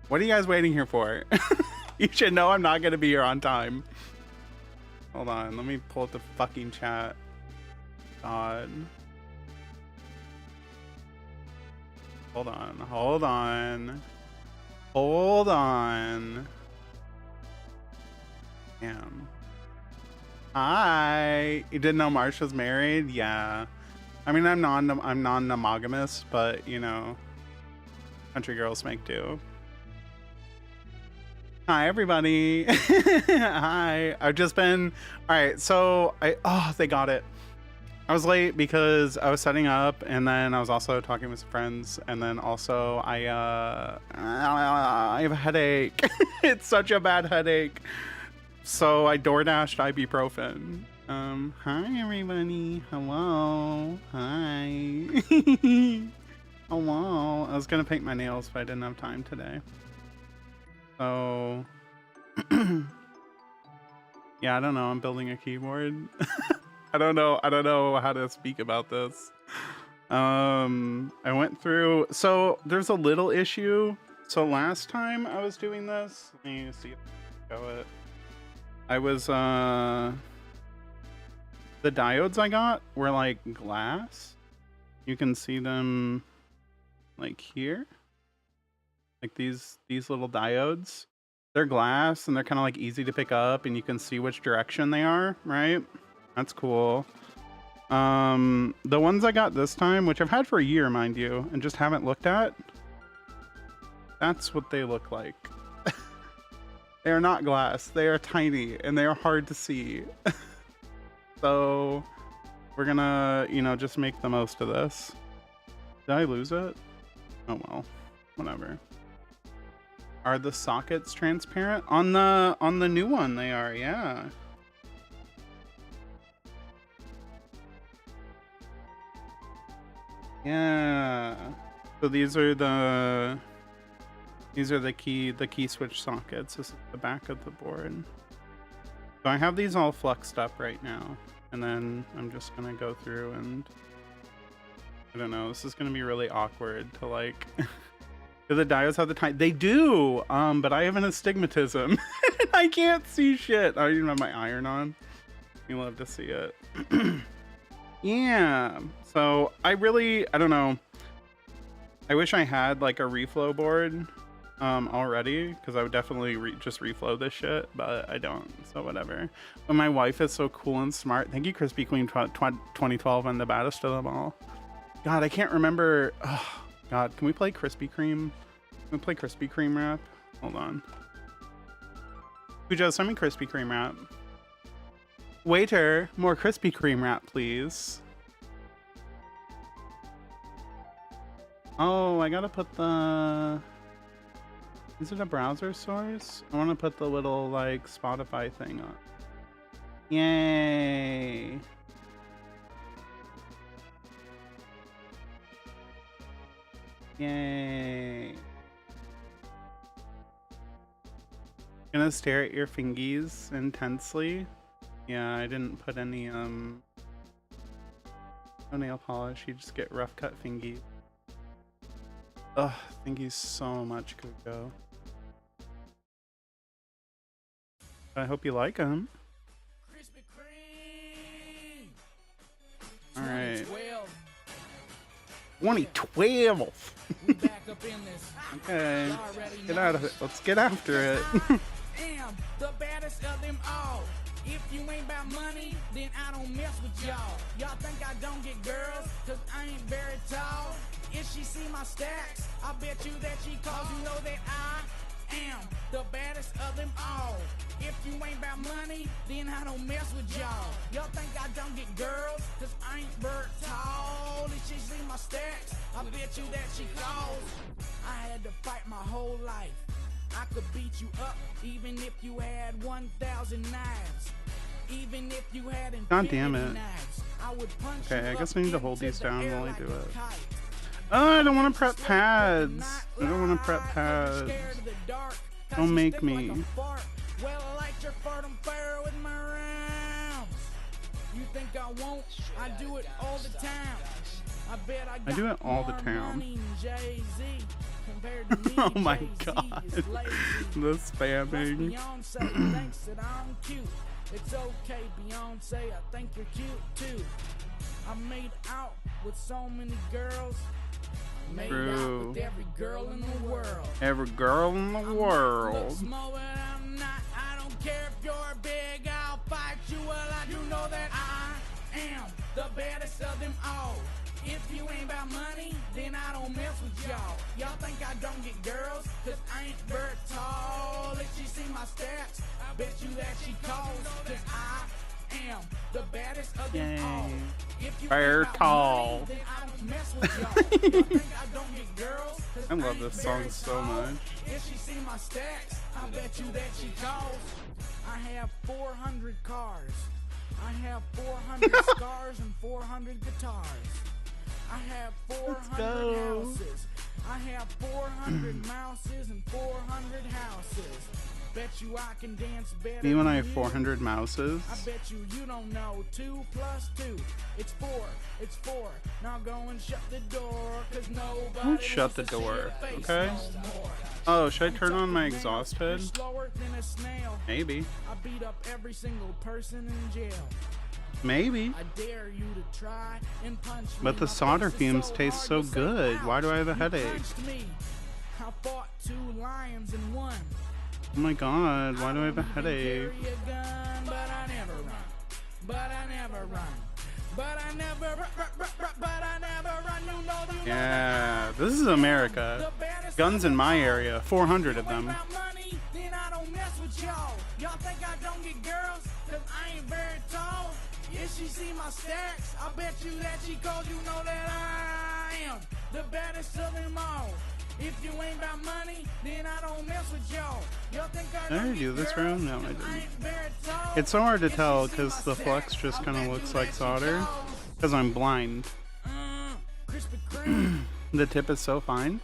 What are you guys waiting here for? You should know I'm not gonna be here on time. Hold on, let me pull up the fucking chat. God. Hold on, hold on. Hold on. Damn. Hi. You didn't know Marche was married? Yeah. I mean, I'm non-monogamous, but you know, country girls make do. Hi everybody. Hi. I've just been all right. So they got it. I was late because I was setting up, and then I was also talking with some friends, and then also I have a headache. It's such a bad headache. So I DoorDashed ibuprofen. Hi everybody. Hello. Hi. Hello. I was gonna paint my nails, but I didn't have time today. So yeah, I don't know. I'm building a keyboard. I don't know how to speak about this. I went through, so there's a little issue. So last time I was doing this, let me see if I can show it. I was the diodes I got were like glass. You can see them like here. Like these little diodes. They're glass and they're kind of like easy to pick up, and you can see which direction they are, right? That's cool. The ones I got this time, which I've had for a year, mind you, and just haven't looked at, that's what they look like. They are not glass. They are tiny and they are hard to see. So we're gonna, you know, just make the most of this. Did I lose it? Oh well, whatever. Are the sockets transparent? On the new one they are, yeah. Yeah. So these are the key switch sockets. This is the back of the board. So I have these all fluxed up right now, and then I'm just gonna go through and I don't know, this is gonna be really awkward to like do the diodes have the time? They do, but I have an astigmatism. I can't see shit. I don't even have my iron on. You love to see it. Yeah. So I don't know. I wish I had like a reflow board already, because I would definitely just reflow this shit, but I don't, so whatever. But my wife is so cool and smart. Thank you, Crispy Queen 2012 and the baddest of them all. God, I can't remember. Oh, God, can we play Krispy Kreme? Can we play Krispy Kreme rap? Hold on. Cujo, send me Krispy Kreme rap. Waiter, more Krispy Kreme wrap, please. Oh, I gotta put the... Is it a browser source? I want to put the little, like, Spotify thing on. Yay! Yay! Gonna stare at your fingies intensely. Yeah, I didn't put any no nail polish. You just get rough cut fingies. Ugh, fingies so much, Cujo. I hope you like them. All right. 2012. Okay. Get out of it. Let's get after it. Am the baddest of them all. If you ain't about money, then I don't mess with y'all. Y'all think I don't get girls, cause I ain't very tall. If she see my stacks, I bet you that she calls. You know that I am the baddest of them all. If you ain't about money, then I don't mess with y'all. Y'all think I don't get girls, cause I ain't very tall. If she see my stacks, I bet you that she calls. I had to fight my whole life. I could beat you up even if you had 1,000 knives. Even if you had God damn it. knives, I would punch Okay, I guess I need to hold these down while I do it. kite. Oh, I don't want to prep pads. I don't want to prep pads. Don't make me. Well, I like your fart on fire with my rounds. You think I won't? I do it all the time. I bet I I do it all the more time. money than Jay-Z. Compared to me, Oh my Jay-Z god. is lazy. The Plus spamming. Beyonce thinks that I'm cute. It's okay, Beyonce, I think you're cute too. I made out with so many girls. I made out with every girl in the world. Every girl in the world. Look small, but I'm not. I don't care if you're big, I'll fight you. Well, I do know that I am the baddest of them all. If you ain't about money, then I don't mess with y'all. Y'all think I don't get girls, cause I ain't very tall. If she see my stats, I bet you that she calls. Cause I am the baddest of them all. If you Very ain't about tall. money, then I don't mess with y'all. Y'all think I don't get girls, cause I love ain't this very song so tall. much. If she see my stats, I bet you that she calls. I have 400 cars. I have 400 scars and 400 guitars. I have 400 houses. I have 400 mouses and 400 houses. Bet you I can dance better. Me when than I have you. 400 mouses. I bet you don't know 2 plus 2. It's 4. It's 4. Now go and shut the door, cause nobody Don't shut wants the to see door, your face okay? no more. Oh, should I turn on I'm my tough as exhaust nails. hood? You're slower than a snail. Maybe. I beat up every single person in jail. Maybe. I dare you to try and punch me. But the My solder face is fumes so taste hard so to say, good. Why do I have a "Ouch, you headache? punched me." I fought 2 lions and won. Oh my god, why do I have a don't even headache? carry a gun, but I never run. But I never run. But I never run. You know Yeah, that this is I am America. the baddest Guns in of my them all. area, 400 of If you ain't them. about money, then I don't mess with y'all. Y'all think I don't get girls, cause I ain't very tall. If she see my stacks, I bet you that she calls. You know that I am the baddest of them all. If you ain't about money, then I don't mess with y'all. Y'all think I Did I don't do get this girls, room? No, I 'cause didn't. ain't very tall. It's so hard to If she tell see because my the flux stacks, just I kind of bet looks you like that she solder. calls. Because I'm blind. Krispy Kreme. The tip is so fine.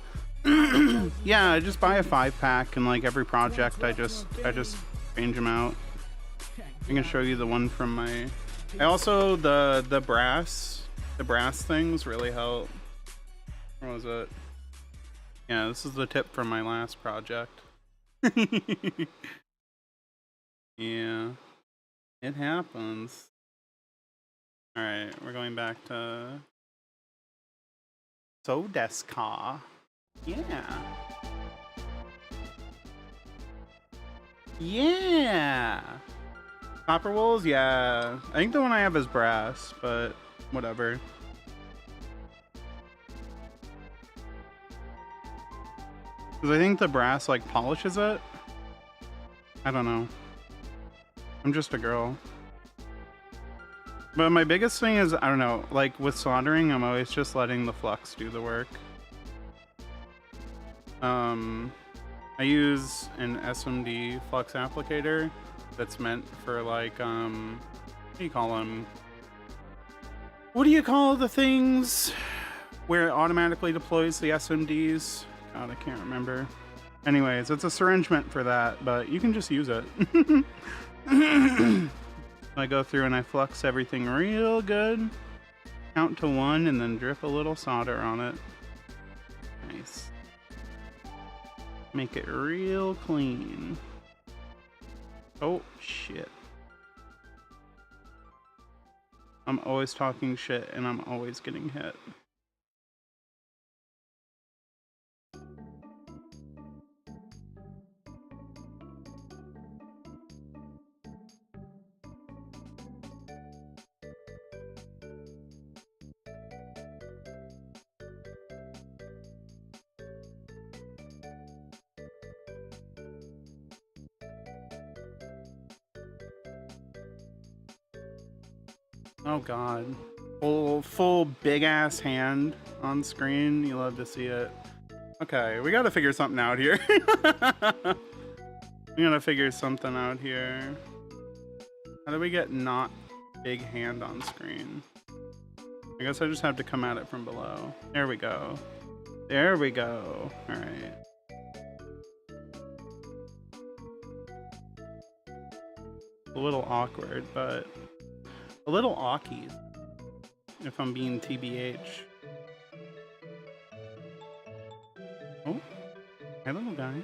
Yeah, I just buy a 5-pack and like every project I just change them out. I can show you the one from my... I also, the brass things really help. Where was it? Yeah, this is the tip from my last project. Yeah, it happens. Alright, we're going back to Sodeska. Yeah. Yeah. Copper wools? Yeah. I think the one I have is brass, but whatever. Because I think the brass like polishes it. I don't know. I'm just a girl. But my biggest thing is, I don't know, like with soldering, I'm always just letting the flux do the work. I use an SMD flux applicator that's meant for like, what do you call them? What do you call the things where it automatically deploys the SMDs? God, I can't remember. Anyways, it's a syringe meant for that, but you can just use it. I go through and I flux everything real good, count to 1, and then drip a little solder on it. Nice. Make it real clean. Oh, shit. I'm always talking shit and I'm always getting hit. Oh god. Full big ass hand on screen. You love to see it. Okay, we gotta figure something out here. We gotta figure something out here. How do we get not big hand on screen? I guess I just have to come at it from below. There we go. There we go. Alright. A little awkward, but a little awky, if I'm being TBH. Oh, hi little guy.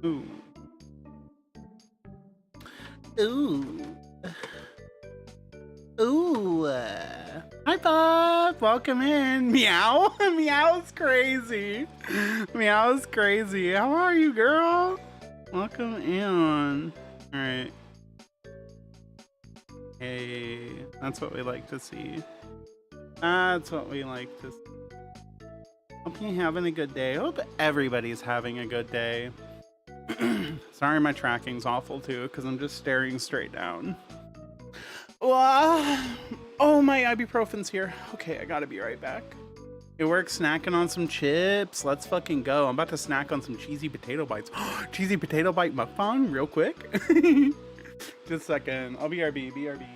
Ooh. Ooh. Ooh. Hi, Bob. Welcome in. Meow. Meow's crazy. Meow's crazy. How are you, girl? Welcome in. All right. Hey, that's what we like to see. That's what we like to see. Hope you're having a good day. Hope everybody's having a good day. Sorry, my tracking's awful too, because I'm just staring straight down. Oh, my ibuprofen's here. Okay, I gotta be right back. Hey, we're snacking on some chips. Let's fucking go. I'm about to snack on some cheesy potato bites. Cheesy potato bite mukbang real quick. Just a second. I'll BRB, BRB.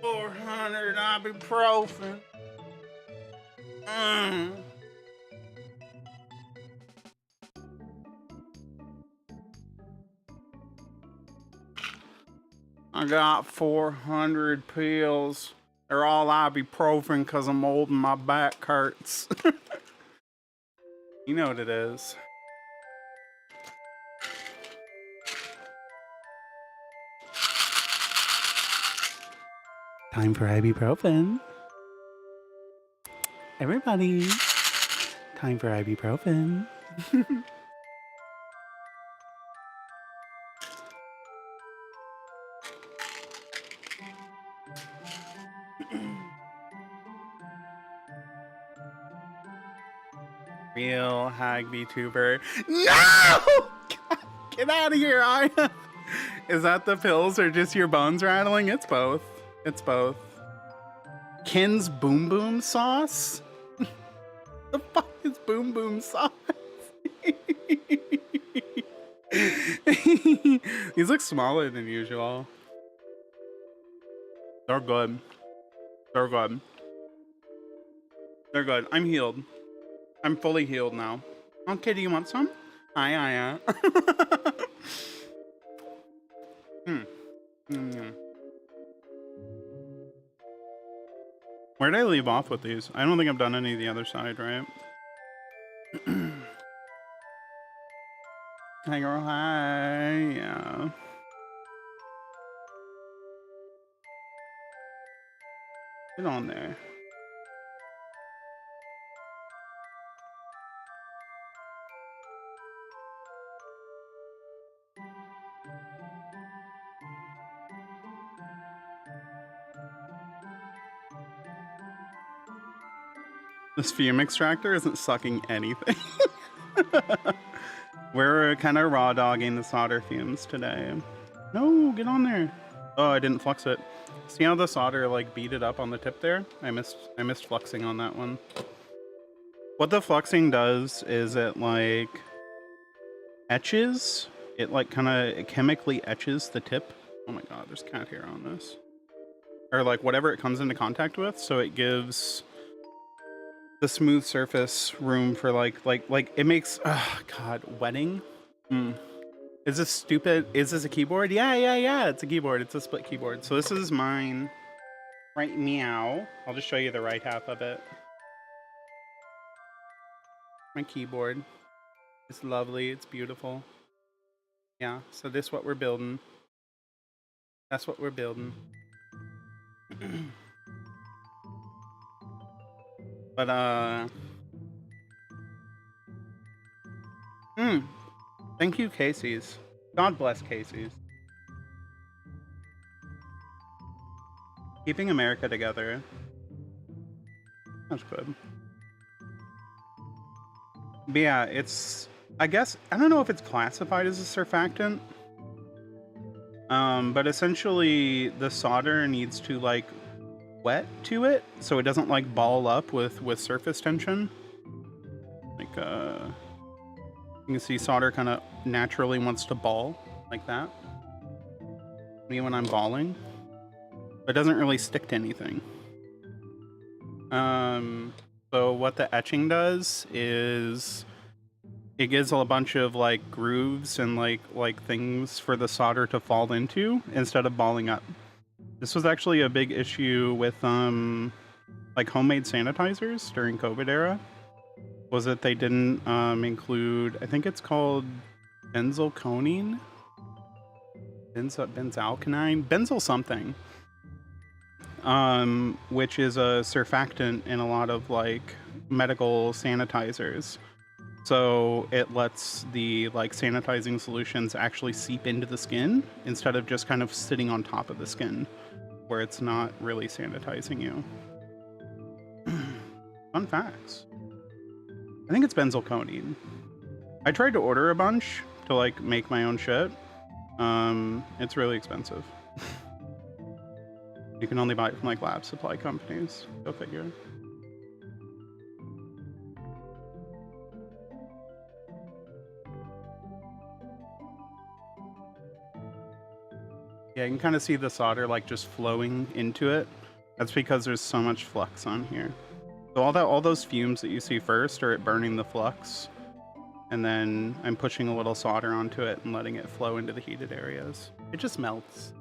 $400 ibuprofen. I got 400 pills. They're all ibuprofen because I'm old and my back hurts. You know what it is. Time for ibuprofen. Everybody, time for ibuprofen. Real hag VTuber. No! Get out of here, Aya. Is that the pills or just your bones rattling? It's both. It's both. Kin's Boom Boom sauce? The fuck is Boom Boom sauce? These look smaller than usual. They're good. They're good. They're good. I'm healed. I'm fully healed now. Okay, do you want some? Hi, Aya. Where did I leave off with these? I don't think I've done any of the other side, right? Hi, girl. Hi. Yeah. Get on there. This fume extractor isn't sucking anything. We're kind of raw dogging the solder fumes today. No, get on there. Oh, I didn't flux it. See how the solder like beat it up on the tip there? I missed fluxing on that one. What the fluxing does is it like etches. It like kind of chemically etches the tip. Oh my god, there's cat hair on this. Or like whatever it comes into contact with, so it gives the smooth surface room for like it makes god, wetting. Is this stupid? Is this a keyboard? Yeah, it's a keyboard. It's a split keyboard. So this is mine right meow. I'll just show you the right half of it. My keyboard. It's lovely, it's beautiful. Yeah, so this is what we're building. That's what we're building. But thank you, Casey's. God bless Casey's. Keeping America together. That's good. But yeah, it's, I guess, I don't know if it's classified as a surfactant. But essentially the solder needs to like wet to it so it doesn't like ball up with surface tension. Like you can see solder kind of naturally wants to ball like that. Me when I'm balling. But it doesn't really stick to anything. So what the etching does is it gives a bunch of like grooves and like things for the solder to fall into instead of balling up. This was actually a big issue with like homemade sanitizers during COVID era. Was that they didn't include, I think it's called benzalconine, benzalkanine, benzyl something, which is a surfactant in a lot of like medical sanitizers. So it lets the like sanitizing solutions actually seep into the skin instead of just kind of sitting on top of the skin where it's not really sanitizing you. Fun facts. I think it's benzalconine. I tried to order a bunch to like make my own shit. It's really expensive. You can only buy it from like lab supply companies. Go figure. Yeah, you can kind of see the solder like just flowing into it. That's because there's so much flux on here. So all those fumes that you see first are it burning the flux. And then I'm pushing a little solder onto it and letting it flow into the heated areas. It just melts.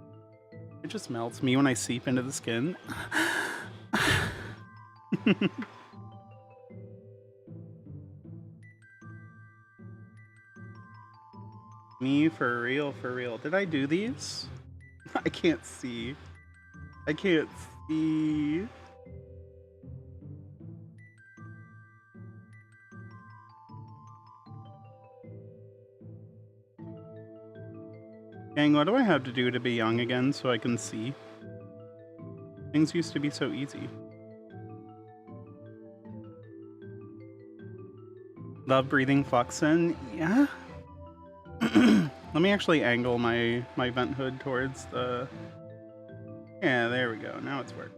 It just melts. Me when I seep into the skin. Me for real, for real. Did I do these? I can't see. I can't see. Dang, what do I have to do to be young again so I can see? Things used to be so easy. Love breathing flux in? Yeah? Let me actually angle my vent hood towards the... Yeah, there we go. Now it's working.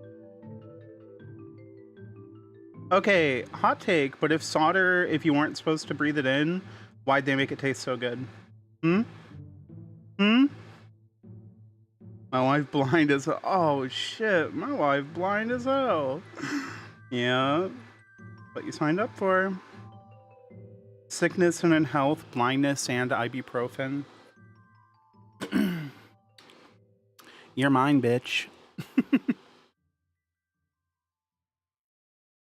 Okay, hot take, but if solder, if you weren't supposed to breathe it in, why'd they make it taste so good? Hmm? Hmm? My wife blind as hell. Oh shit, my wife blind as hell. Yeah, what you signed up for. Sickness and unhealth, blindness, and ibuprofen. You're mine, bitch.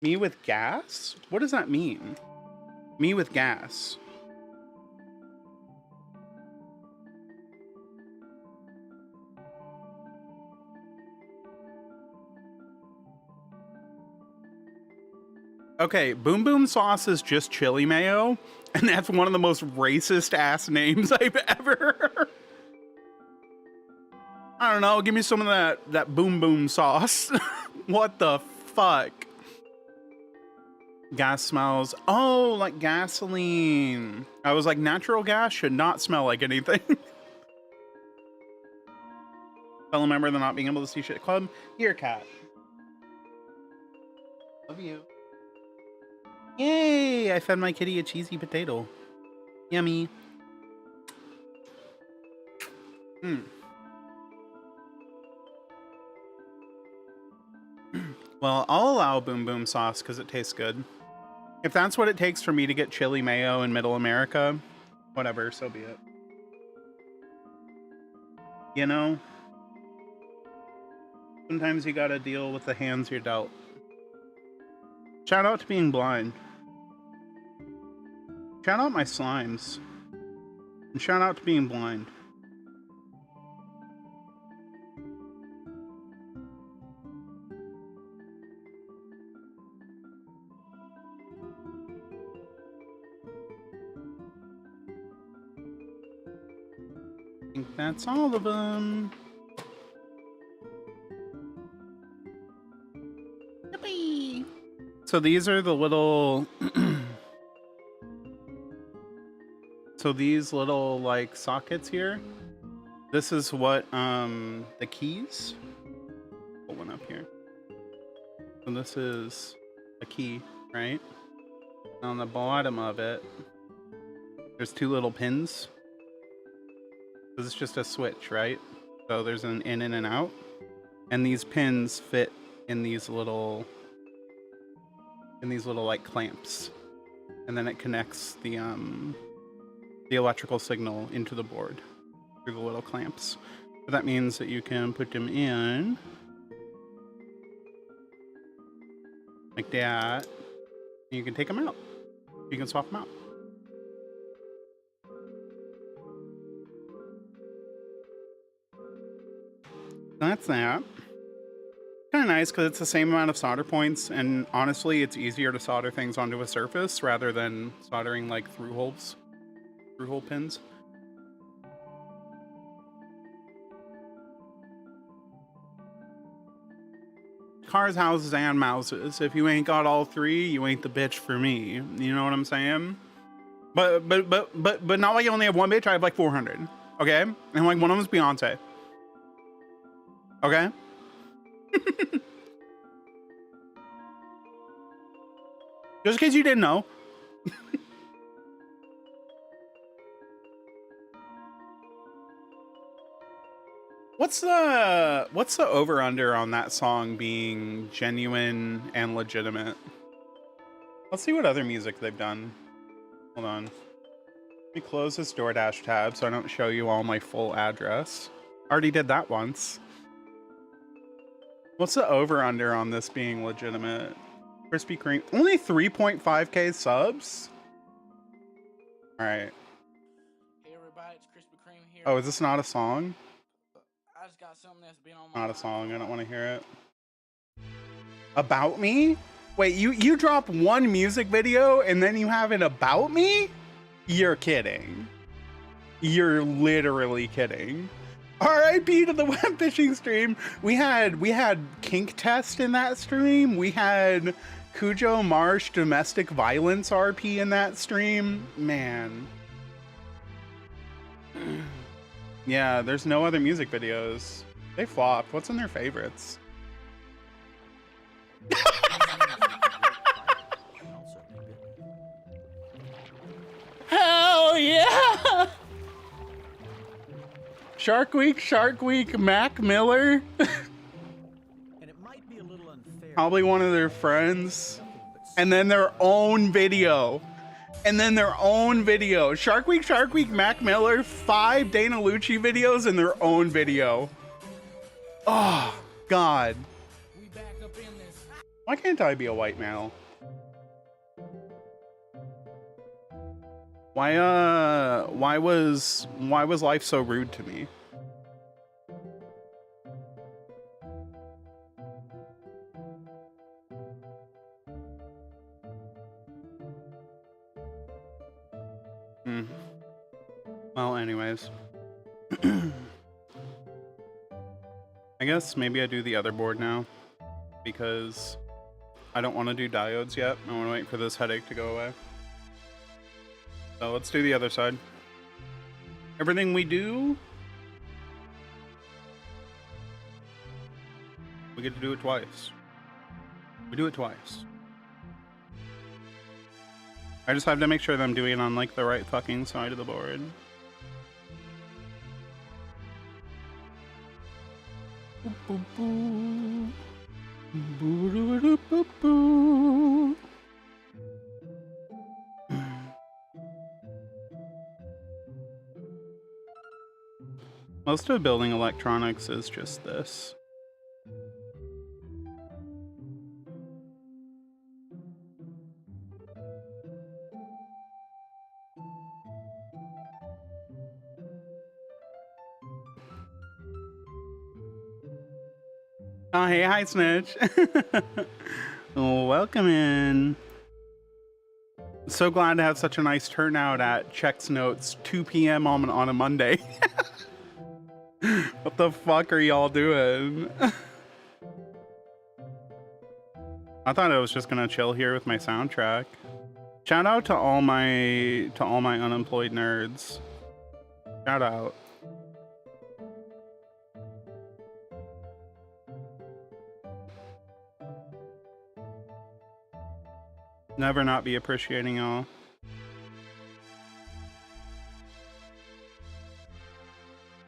Me with gas? What does that mean? Me with gas. Okay, Boom Boom Sauce is just chili mayo, and that's one of the most racist ass names I've ever heard. I don't know, give me some of that Boom Boom Sauce. What the fuck? Gas smells, oh, like gasoline. I was like, natural gas should not smell like anything. Fellow member of the Not Being Able to See Shit Club. Here, cat. Love you. Yay! I fed my kitty a cheesy potato. Yummy. Well, I'll allow Boom Boom Sauce because it tastes good. If that's what it takes for me to get chili mayo in Middle America, whatever, so be it. You know? Sometimes you gotta deal with the hands you're dealt. Shout out to being blind. Shout out my slimes. And shout out to being blind. I think that's all of them. So these are the little so these little like sockets here. This is what the keys. Pull one up here. So this is a key, right? And on the bottom of it, there's two little pins. This is just a switch, right? So there's an in and an out, and these pins fit in these little like clamps, and then it connects the electrical signal into the board through the little clamps. So that means that you can put them in like that, and you can take them out. You can swap them out. That's that. Kind of nice because it's the same amount of solder points, and honestly, it's easier to solder things onto a surface rather than soldering like through hole pins. Cars, houses, and mouses. If you ain't got all three, you ain't the bitch for me. You know what I'm saying? But not like you only have one bitch. I have like 400. Okay, and like one of them's Beyonce. Okay. Just in case you didn't know. What's the over under on that song being genuine and legitimate? Let's see what other music they've done. Hold on. Let me close this DoorDash tab so I don't show you all my full address. Already did that once. What's the over under on this being legitimate? Krispy Kreme, only 3.5k subs? Alright. Hey everybody, it's Krispy Kreme here. Oh, is this not a song? I just got something that's been on my Not a song, I don't want to hear it. About me? Wait, you drop one music video and then you have an about me? You're kidding. You're literally kidding. RIP to the web fishing stream. We had Kink Test in that stream. We had Cujo Marche domestic violence RP in that stream. Man. Yeah, there's no other music videos. They flopped. What's in their favorites? Hell yeah! Shark Week, Mac Miller. And it might be a little unfair. Probably one of their friends. And then their own video. Shark Week, Mac Miller, 5 Dana Lucci videos and their own video. Oh, God. We back up in this. Why can't I be a white male? Why was life so rude to me? Well, anyways. I guess maybe I do the other board now because I don't want to do diodes yet. I want to wait for this headache to go away. So let's do the other side. Everything we do, we get to do it twice. We do it twice. I just have to make sure that I'm doing it on like the right fucking side of the board. Boop, boop, boop. Boo, doo, boop, boo. Most of building electronics is just this. Oh, hey, hi, Snitch. Welcome in. So glad to have such a nice turnout at Checks Notes 2 p.m. on a Monday. What the fuck are y'all doing? I thought I was just gonna chill here with my soundtrack. Shout out to all my unemployed nerds. Shout out. Never not be appreciating y'all.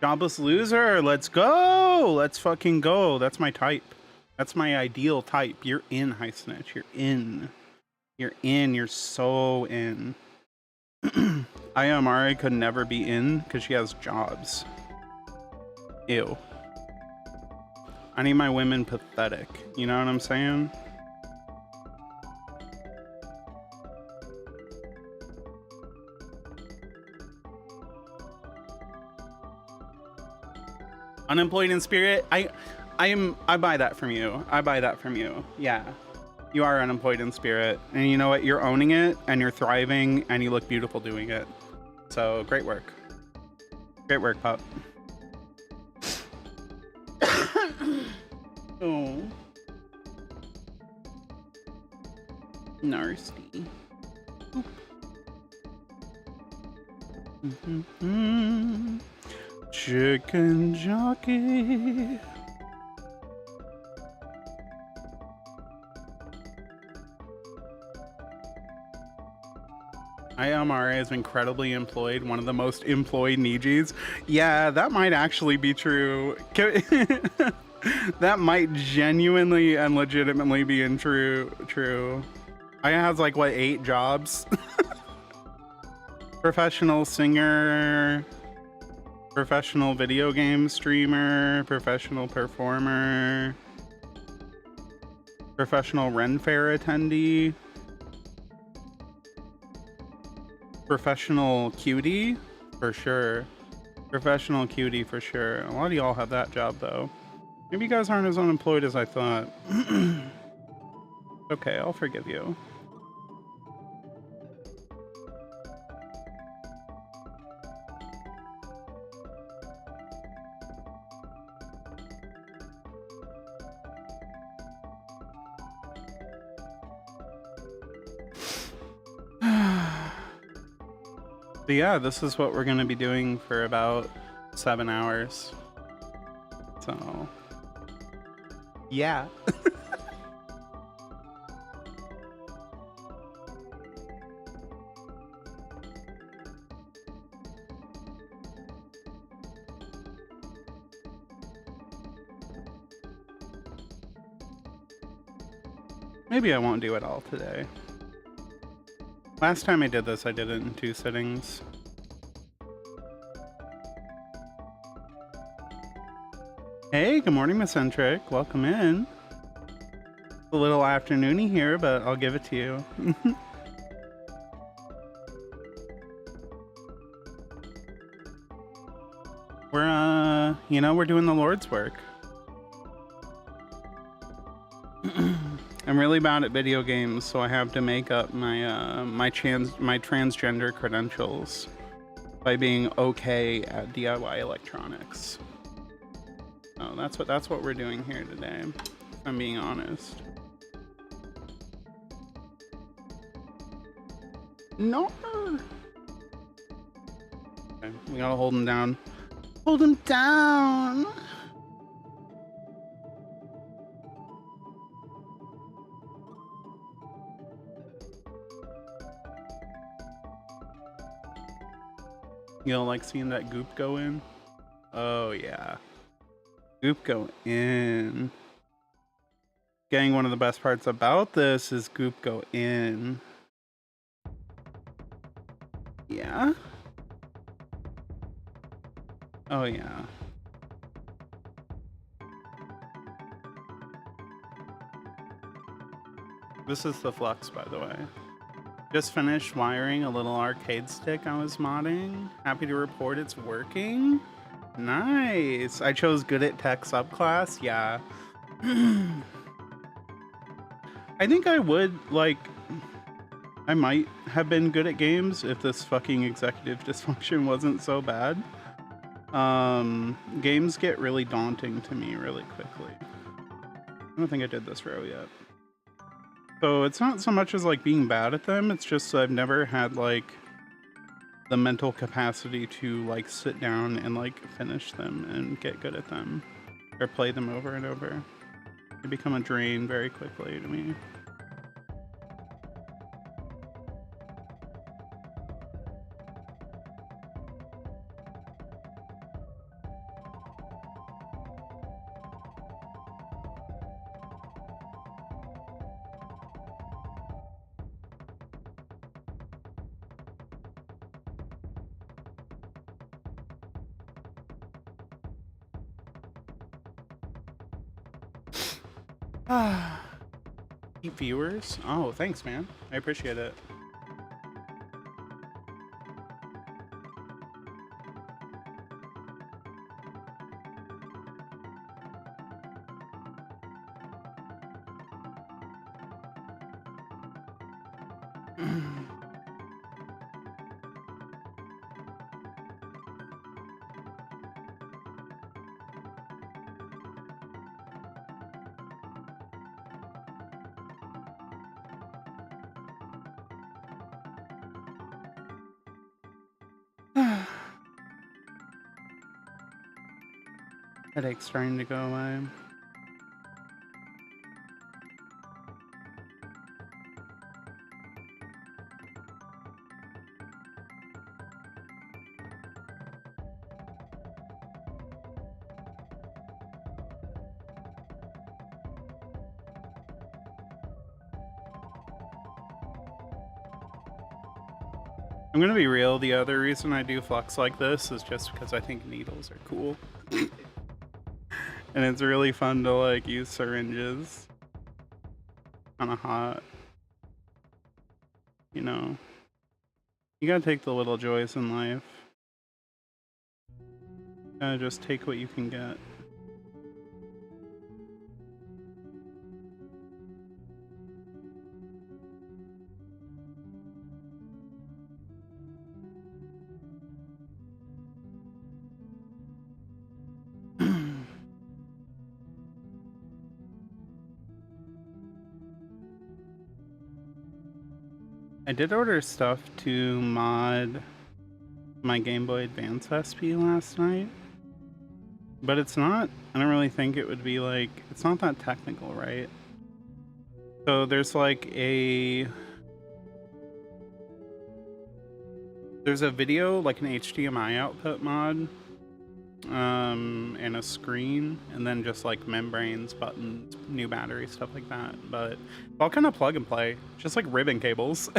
Jobless loser, let's go! Let's fucking go. That's my type. That's my ideal type. You're in, High Snitch. You're in. You're in. You're so in. Ayamari could never be in because she has jobs. Ew. I need my women pathetic. You know what I'm saying? Unemployed in spirit. I buy that from you. I buy that from you. Yeah. You are unemployed in spirit. And you know what? You're owning it and you're thriving and you look beautiful doing it. So great work. Great work, pup. Oh. Nasty. Chicken jockey. IMRA is incredibly employed, one of the most employed Nijis. Yeah, that might actually be true. That might genuinely and legitimately be true. I has like, what, 8 jobs? Professional singer, professional video game streamer, professional performer, professional Ren Fair attendee, professional cutie, for sure. Professional cutie, for sure. A lot of y'all have that job, though. Maybe you guys aren't as unemployed as I thought. Okay, I'll forgive you. But yeah, this is what we're going to be doing for about 7 hours. So, yeah. Maybe I won't do it all today. Last time I did this, I did it in 2 sittings. Hey, good morning, Miss Centric. Welcome in. It's a little afternoony here, but I'll give it to you. We're, you know, we're doing the Lord's work. I'm really bad at video games, so I have to make up my my transgender credentials by being okay at DIY electronics. Oh, that's what we're doing here today, if I'm being honest. No. Okay, we gotta hold him down. Hold him down. You don't like seeing that goop go in? Oh yeah. Goop go in. Gang, one of the best parts about this is goop go in. Yeah? Oh yeah. This is the flux, by the way. Just finished wiring a little arcade stick I was modding. Happy to report it's working. Nice. I chose good at tech subclass. Yeah. I think I would, like, I might have been good at games if this fucking executive dysfunction wasn't so bad. Games get really daunting to me really quickly. I don't think I did this row yet. So it's not so much as like being bad at them, it's just I've never had like the mental capacity to like sit down and like finish them and get good at them or play them over and over. They become a drain very quickly to me. Keep viewers. Oh, thanks, man. I appreciate it. Headache's starting to go away. I'm gonna be real, the other reason I do flux like this is just because I think needles are cool. And it's really fun to like use syringes. Kinda hot. You know. You gotta take the little joys in life. Gotta just take what you can get. I did order stuff to mod my Game Boy Advance SP last night, but it's not, I don't really think it would be like, it's not that technical, right? So there's like there's a video, like an HDMI output mod, and a screen, and then just like membranes, buttons, new battery, stuff like that. But it's all kind of plug and play, just like ribbon cables.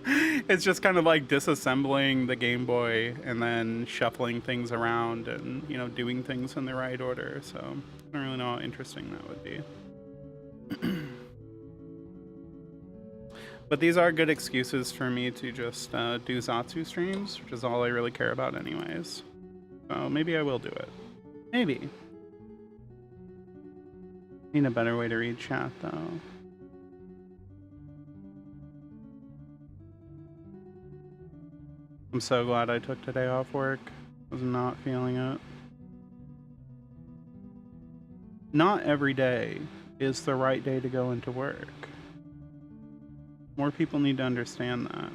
It's just kind of like disassembling the Game Boy and then shuffling things around and, you know, doing things in the right order. So I don't really know how interesting that would be. But these are good excuses for me to just do Zatsu streams, which is all I really care about anyways. So maybe I will do it. Maybe. Need a better way to read chat though. I'm so glad I took today off work. I was not feeling it. Not every day is the right day to go into work. More people need to understand that.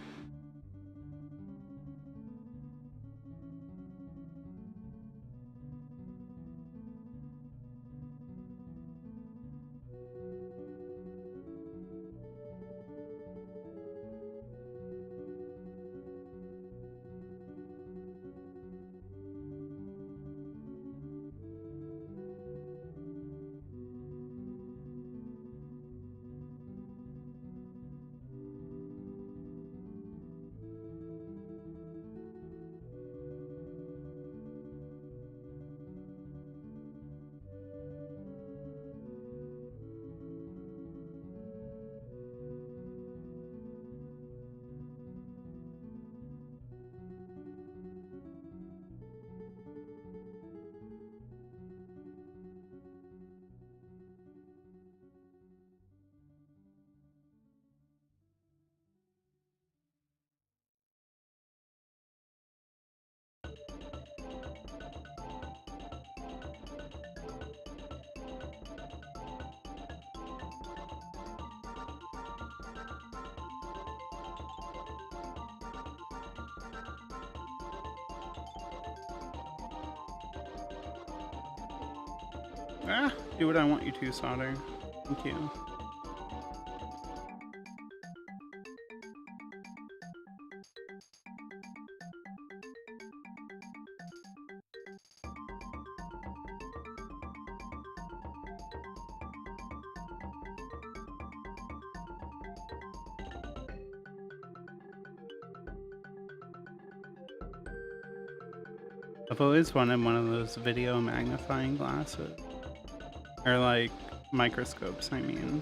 Ah, do what I want you to, Solder. Thank you. I've always wanted one of those video magnifying glasses. Or like microscopes, I mean.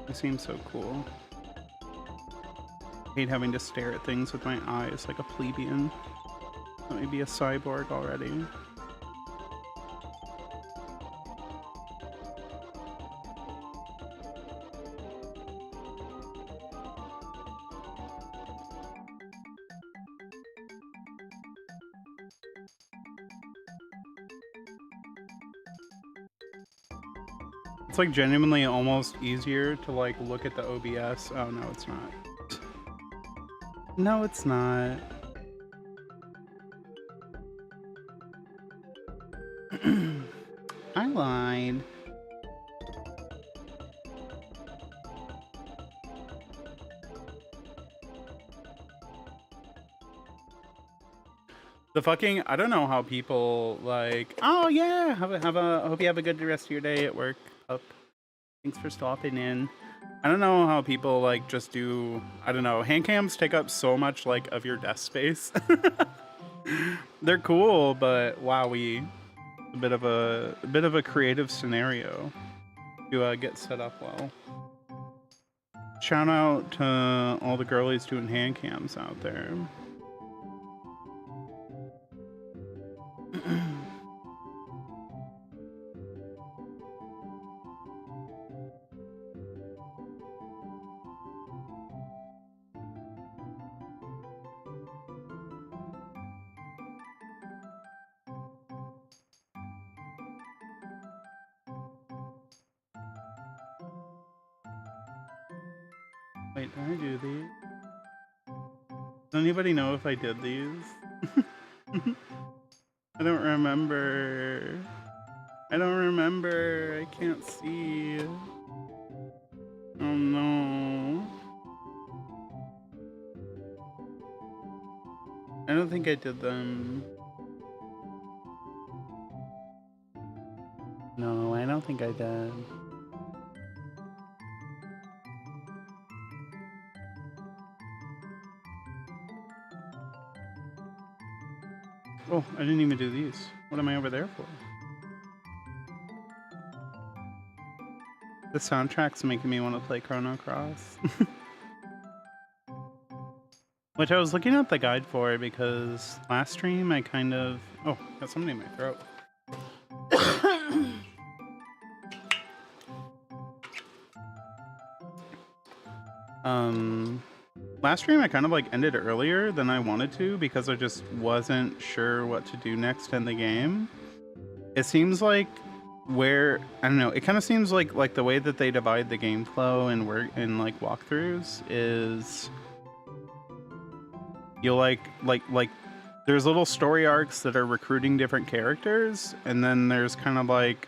They seem so cool. I hate having to stare at things with my eyes like a plebeian. Let me be a cyborg already. It's like genuinely almost easier to like look at the OBS. Oh no, it's not. No, it's not. I lied. The fucking, I don't know how people like, oh yeah, hope you have a good rest of your day at work. Up. Thanks for stopping in. I don't know how people like just do, I don't know, hand cams take up so much like of your desk space. They're cool, but wowie, a bit of a creative scenario to get set up well. Shout out to all the girlies doing hand cams out there. Wait, did I do these? Does anybody know if I did these? I don't remember. I don't remember. I can't see. Oh no. I don't think I did them. No, I don't think I did. Oh, I didn't even do these. What am I over there for? The soundtrack's making me want to play Chrono Cross. Which I was looking at the guide for because last stream I kind of... Oh, got something in my throat. Last stream I kind of like ended earlier than I wanted to because I just wasn't sure what to do next in the game. It seems like I don't know, it kind of seems like the way that they divide the game flow and work in like walkthroughs is you'll like there's little story arcs that are recruiting different characters, and then there's kind of like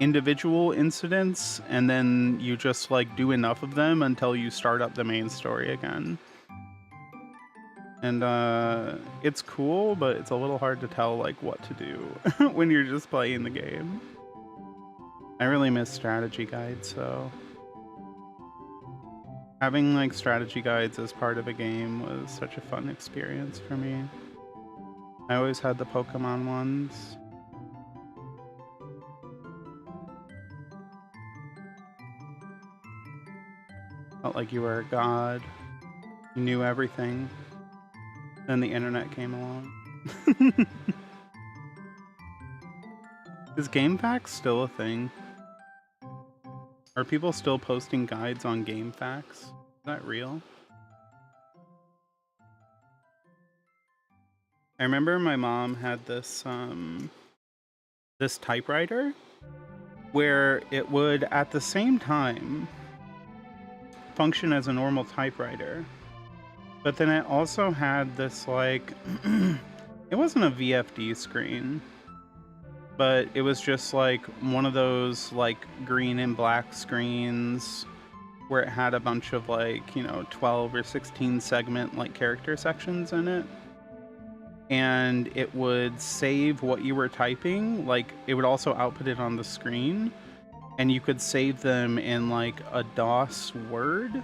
individual incidents, and then you just like do enough of them until you start up the main story again. And it's cool, but it's a little hard to tell like what to do when you're just playing the game. I really miss strategy guides, so having like strategy guides as part of a game was such a fun experience for me. I always had the Pokemon ones. Felt like you were a god. You knew everything. Then the internet came along. Is GameFAQs still a thing? Are people still posting guides on GameFAQs? Is that real? I remember my mom had this this typewriter where it would at the same time function as a normal typewriter, but then it also had this like it wasn't a VFD screen, but it was just like one of those like green and black screens where it had a bunch of like, you know, 12 or 16 segment like character sections in it. And it would save what you were typing. Like it would also output it on the screen, and you could save them in like a DOS Word,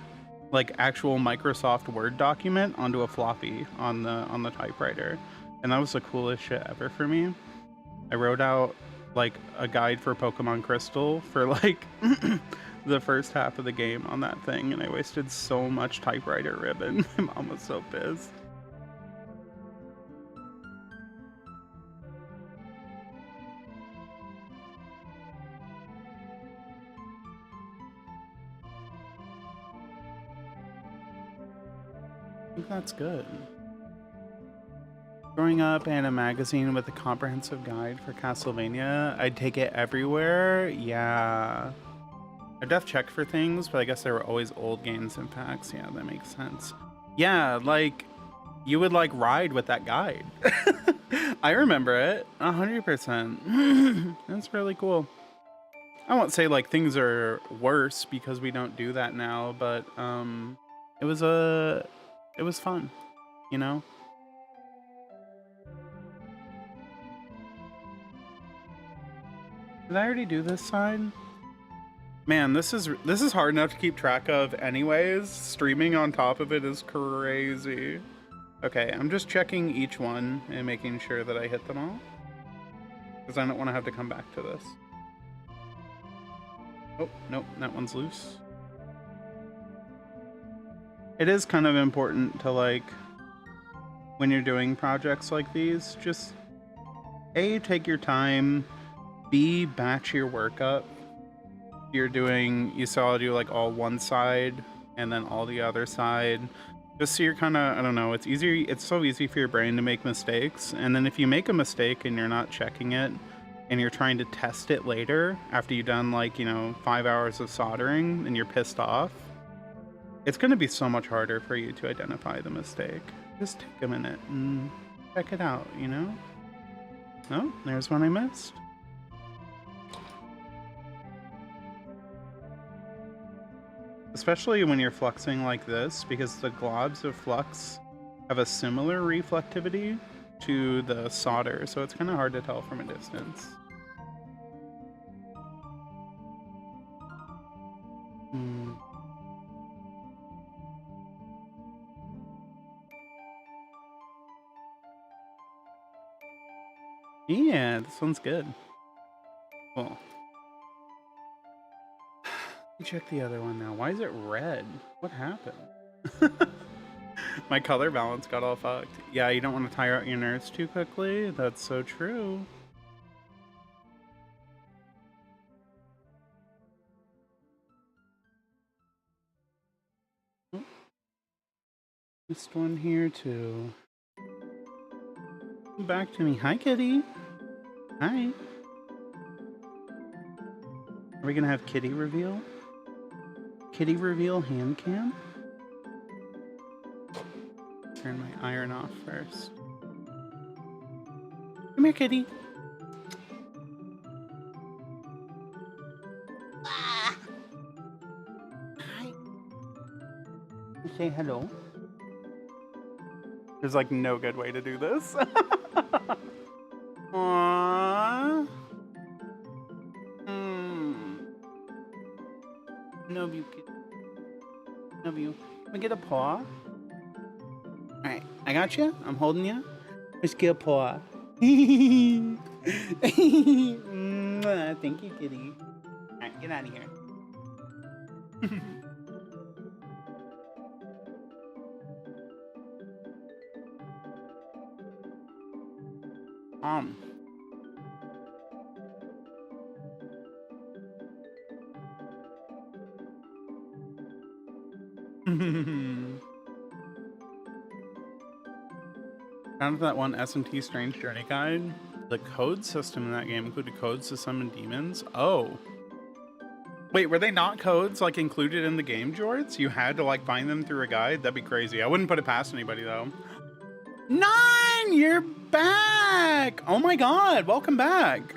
like actual Microsoft Word document onto a floppy on the typewriter. And that was the coolest shit ever for me. I wrote out like a guide for Pokemon Crystal for like the first half of the game on that thing, and I wasted so much typewriter ribbon. My mom was so pissed. I think that's good. Growing up in a magazine with a comprehensive guide for Castlevania, I'd take it everywhere. Yeah. I'd def check for things, but I guess there were always old games and packs. Yeah, that makes sense. Yeah, like, you would, like, ride with that guide. I remember it. 100%. That's really cool. I won't say, like, things are worse because we don't do that now, but, it was fun, you know? Did I already do this side? Man, this is hard enough to keep track of anyways. Streaming on top of it is crazy. Okay, I'm just checking each one and making sure that I hit them all, because I don't want to have to come back to this. Oh, nope, that one's loose. It is kind of important to, like, when you're doing projects like these, just A, take your time, B, batch your work up. You saw do like all one side and then all the other side, just so you're kind of, I don't know, it's so easy for your brain to make mistakes. And then if you make a mistake and you're not checking it and you're trying to test it later after you've done, like, you know, 5 hours of soldering and you're pissed off, it's going to be so much harder for you to identify the mistake. Just take a minute and check it out, you know? Oh, there's one I missed. Especially when you're fluxing like this, because the globs of flux have a similar reflectivity to the solder, so it's kind of hard to tell from a distance. Yeah, this one's good. Cool. Check the other one now. Why is it red? What happened? My color balance got all fucked. Yeah, you don't want to tire out your nerves too quickly. That's so true. Oh. Missed one here too. Come back to me. Hi, kitty. Hi. Are we gonna have kitty reveal? Kitty reveal hand cam? Turn my iron off first. Come here, kitty. Ah. Hi. Say hello. There's like no good way to do this. Aww. Love you, kitty. Love you. Can we get a paw? Alright, I got you. I'm holding you. Let's get a paw. Thank you, kitty. Alright, get out of here. Found that one SMT Strange Journey guide. The code system in that game included codes to summon demons. Oh. Wait, were they not codes like included in the game, Jorts? You had to like find them through a guide? That'd be crazy. I wouldn't put it past anybody though. 9! You're back! Oh my god, welcome back.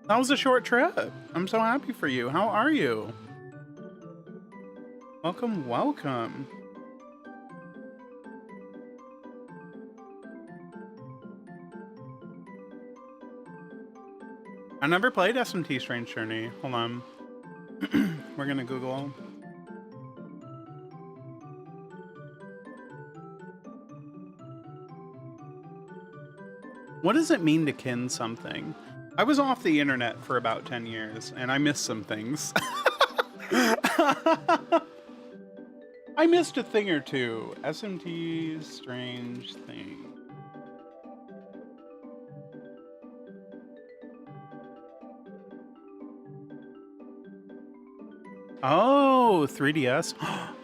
That was a short trip. I'm so happy for you. How are you? Welcome, welcome. I never played SMT Strange Journey. Hold on. We're gonna Google. What does it mean to kin something? I was off the internet for about 10 years and I missed some things. I missed a thing or two. SMT Strange Thing. Oh, 3DS.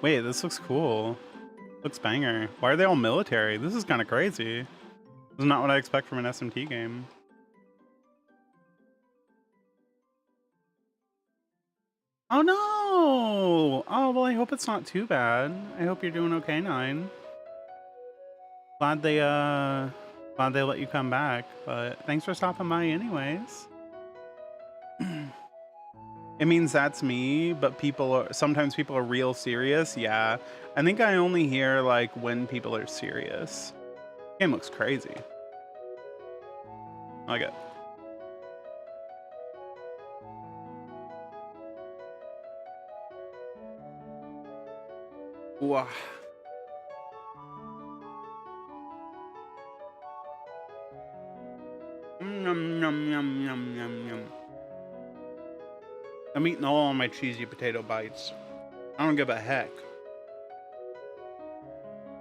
Wait, this looks cool. Looks banger. Why are they all military? This is kind of crazy. This is not what I expect from an SMT game. Oh no! Oh, well, I hope it's not too bad. I hope you're doing okay, Nine. Glad they let you come back, but thanks for stopping by anyways. It means that's me, but sometimes people are real serious. Yeah, I think I only hear like when people are serious. Game looks crazy. I like it. Wow. Yum, yum, yum, yum, yum, yum. I'm eating all my cheesy potato bites. I don't give a heck.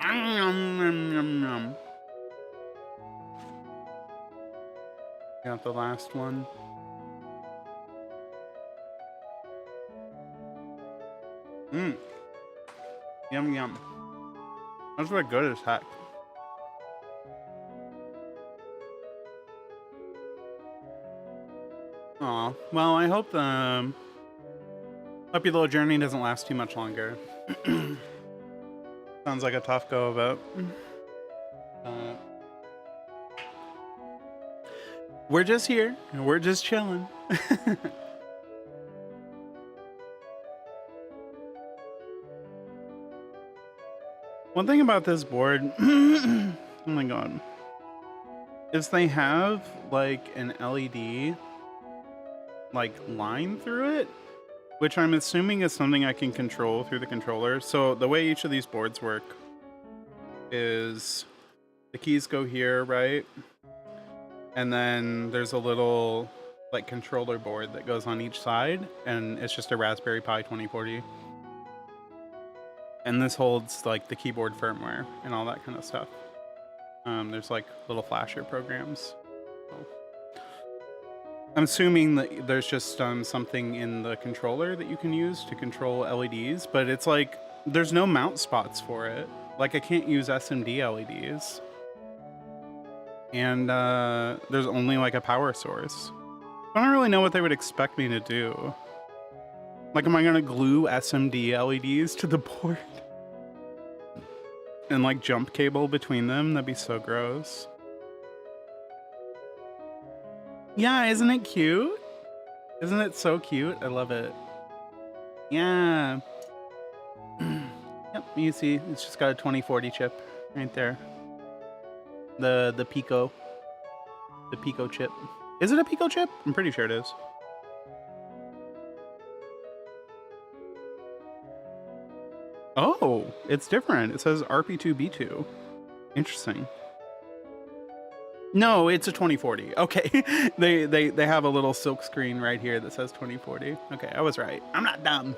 Yum, yum, yum, yum. Got the last one. Mmm. Yum, yum. Those were good as heck. Aw, well, I hope your little journey doesn't last too much longer. Sounds like a tough go of it. We're just here, and we're just chilling. One thing about this board, oh my god, is they have like an LED like line through it, which I'm assuming is something I can control through the controller. So the way each of these boards work is the keys go here, right? And then there's a little like controller board that goes on each side, and it's just a Raspberry Pi 2040. And this holds like the keyboard firmware and all that kind of stuff. There's like little flasher programs. I'm assuming that there's just something in the controller that you can use to control LEDs, but it's like there's no mount spots for it. Like I can't use SMD LEDs. And there's only like a power source. I don't really know what they would expect me to do. Like, am I gonna glue SMD LEDs to the board? And like jump cable between them? That'd be so gross. Yeah, isn't it cute? Isn't it so cute? I love it. Yeah. Yep, you see, it's just got a 2040 chip right there. The Pico. The Pico chip. Is it a Pico chip? I'm pretty sure it is. Oh, it's different. It says RP2B2. Interesting. No, it's a 2040. Okay. they have a little silk screen right here that says 2040. Okay, I was right. I'm not dumb.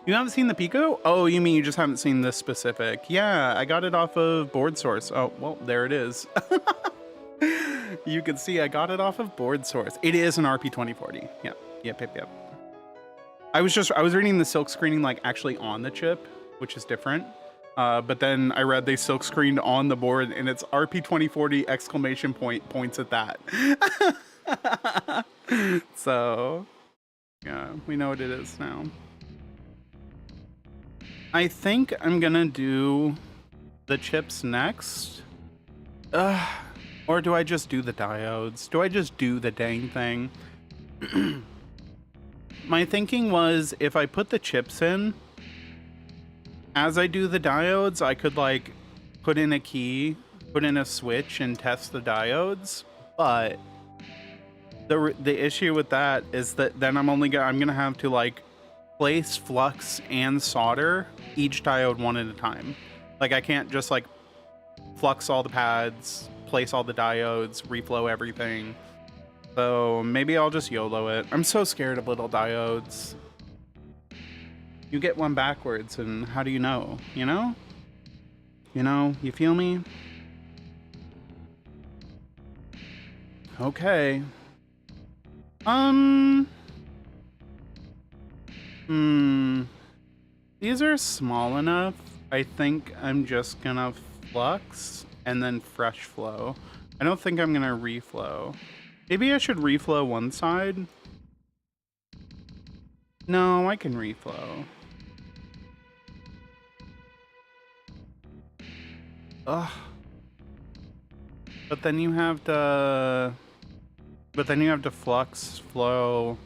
You haven't seen the Pico? Oh, you mean you just haven't seen this specific? Yeah, I got it off of Board Source. Oh, well, there it is. You can see I got it off of Board Source. It is an RP2040. Yep. I was reading the silk screening like actually on the chip, which is different. But then I read they silk screened on the board and it's RP2040 exclamation points at that. So yeah, we know what it is now. I think I'm gonna do the chips next. Or do I just do the diodes? Do I just do the dang thing? My thinking was if I put the chips in, as I do the diodes, I could like put in a key, put in a switch and test the diodes. But the issue with that is that then I'm gonna have to like place, flux, and solder each diode one at a time. Like I can't just like flux all the pads, place all the diodes, reflow everything. So maybe I'll just YOLO it. I'm so scared of little diodes. You get one backwards and how do you know? You know? You know, you feel me? Okay. These are small enough. I think I'm just gonna flux and then fresh flow. I don't think I'm gonna reflow. Maybe I should reflow one side. No, I can reflow. Ugh. But then you have to flux, flow,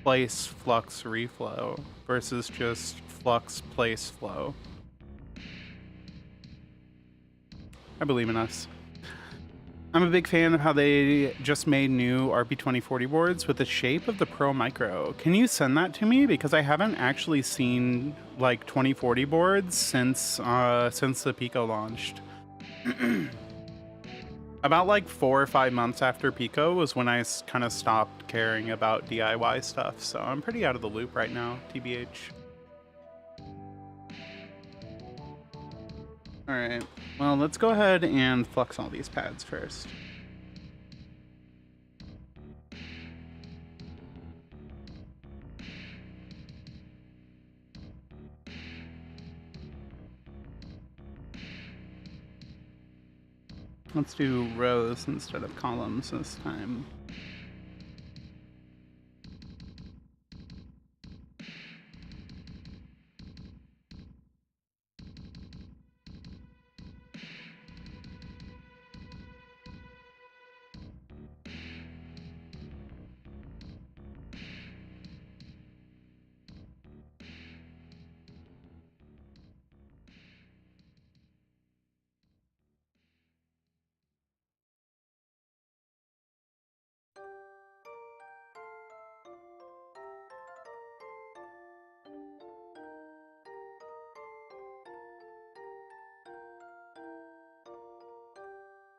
place, flux, reflow versus just flux, place, flow. I believe in us. I'm a big fan of how they just made new RP2040 boards with the shape of the Pro Micro. Can you send that to me? Because I haven't actually seen like 2040 boards since the Pico launched. About like 4 or 5 months after Pico was when I kind of stopped caring about DIY stuff. So I'm pretty out of the loop right now, TBH. All right, well, let's go ahead and flux all these pads first. Let's do rows instead of columns this time.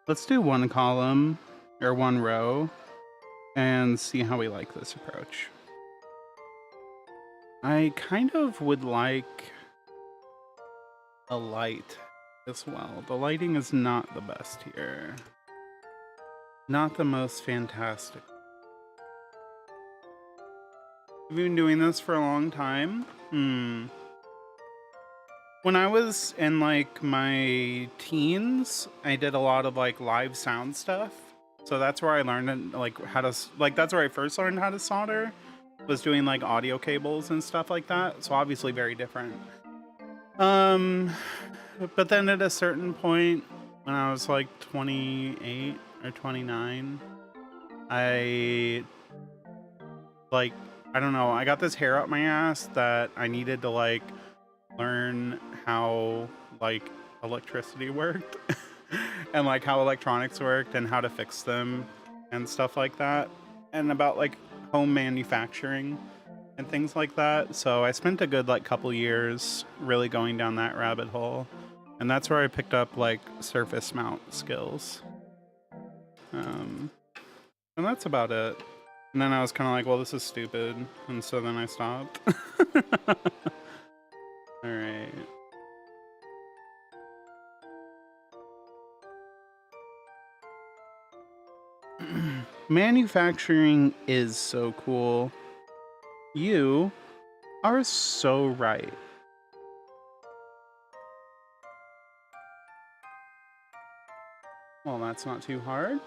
Let's do one column or one row and see how we like this approach. I kind of would like a light as well. The lighting is not the best here. Not the most fantastic. I've been doing this for a long time. When I was in like my teens, I did a lot of like live sound stuff. So that's where I learned like how to, like that's where I first learned how to solder, was doing like audio cables and stuff like that. So obviously very different. But then at a certain point when I was like 28 or 29, I don't know, I got this hair up my ass that I needed to like learn how like electricity worked and like how electronics worked and how to fix them and stuff like that, and about like home manufacturing and things like that. So I spent a good like couple years really going down that rabbit hole, and that's where I picked up like surface mount skills. And that's about it. And then I was kind of like, well, this is stupid, and so then I stopped. All right. Manufacturing is so cool. You are so right. Well, that's not too hard.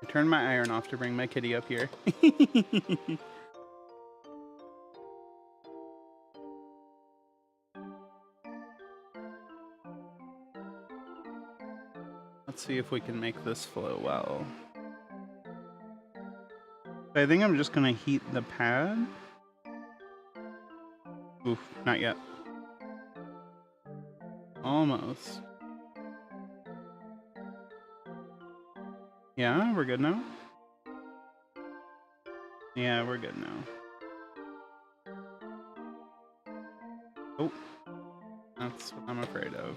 I turned my iron off to bring my kitty up here. Let's see if we can make this flow well. I think I'm just gonna heat the pad. Oof, not yet. Almost. Yeah, we're good now? Yeah, we're good now. Oh, that's what I'm afraid of.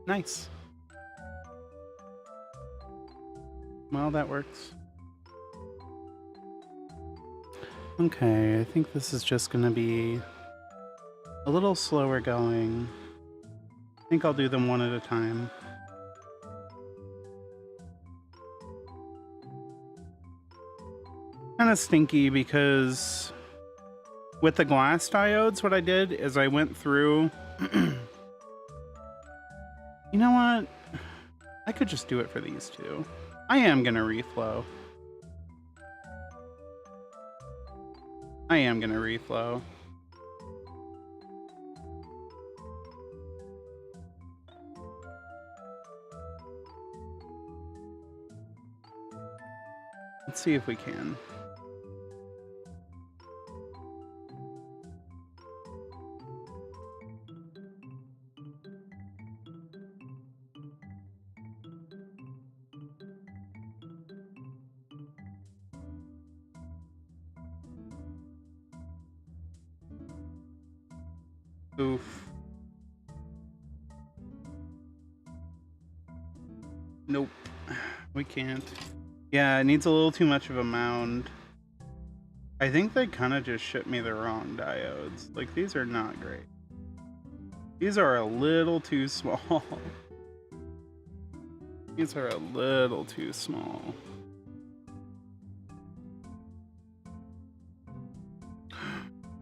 Nice. Well, that works. Okay, I think this is just gonna be a little slower going. I think I'll do them one at a time. Kind of stinky because with the glass diodes, what I did is I went through. You know what? I could just do it for these two. I am gonna reflow. Let's see if we can. Oof. Nope. We can't. Yeah, it needs a little too much of a mound. I think they kind of just shipped me the wrong diodes. Like, these are not great. These are a little too small. These are a little too small.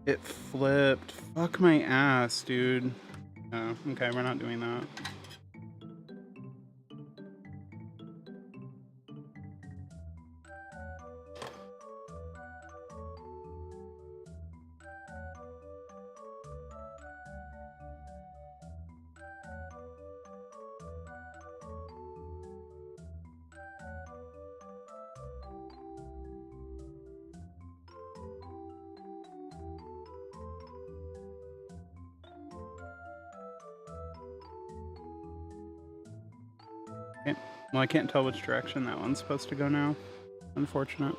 It flipped. Fuck my ass, dude. Oh, okay, we're not doing that. Well, I can't tell which direction that one's supposed to go now. Unfortunate.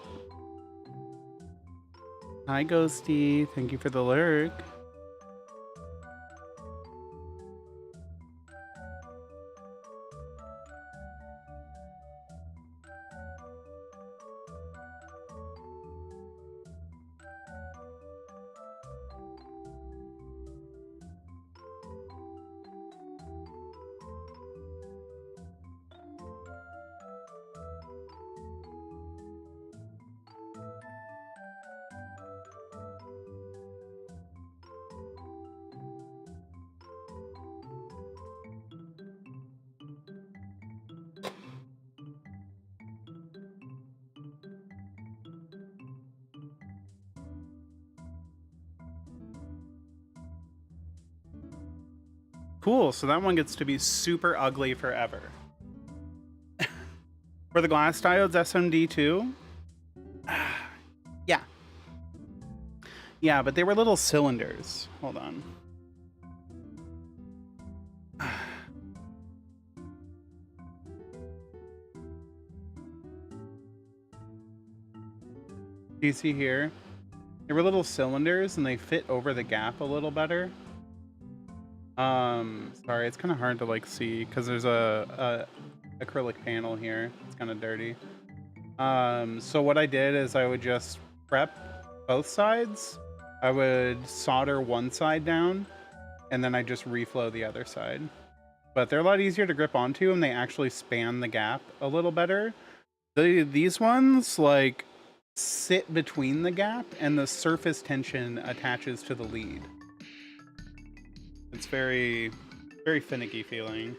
Hi, Ghosty. Thank you for the lurk. Cool, so that one gets to be super ugly forever. For the glass diodes SMD2? Yeah. Yeah, but they were little cylinders. Hold on. Do you see here? They were little cylinders and they fit over the gap a little better. Sorry, it's kind of hard to like see because there's a acrylic panel here. It's kind of dirty. So what I did is I would just prep both sides. I would solder one side down, and then I just reflow the other side. But they're a lot easier to grip onto, and they actually span the gap a little better. These ones, like, sit between the gap, and the surface tension attaches to the lead. It's very, very finicky feeling.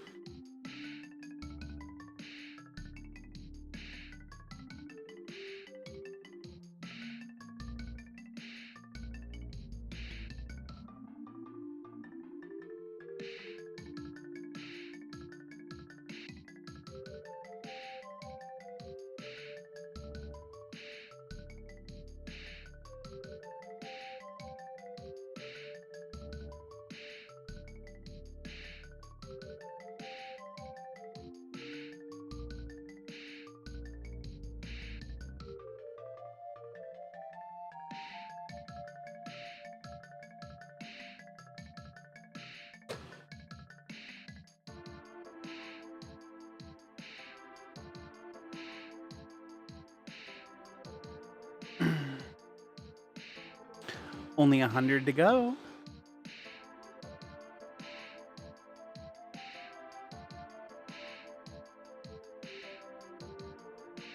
Only 100 to go.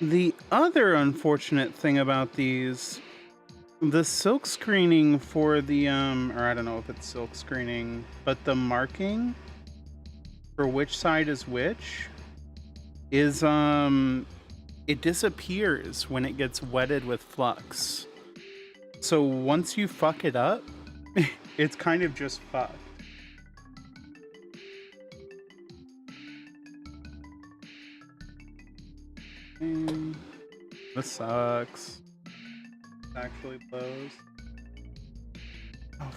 The other unfortunate thing about these, the silk screening for the, or I don't know if it's silk screening, but the marking for which side is which is, it disappears when it gets wetted with flux. So once you fuck it up, it's kind of just fucked. This sucks. It actually blows. Oh,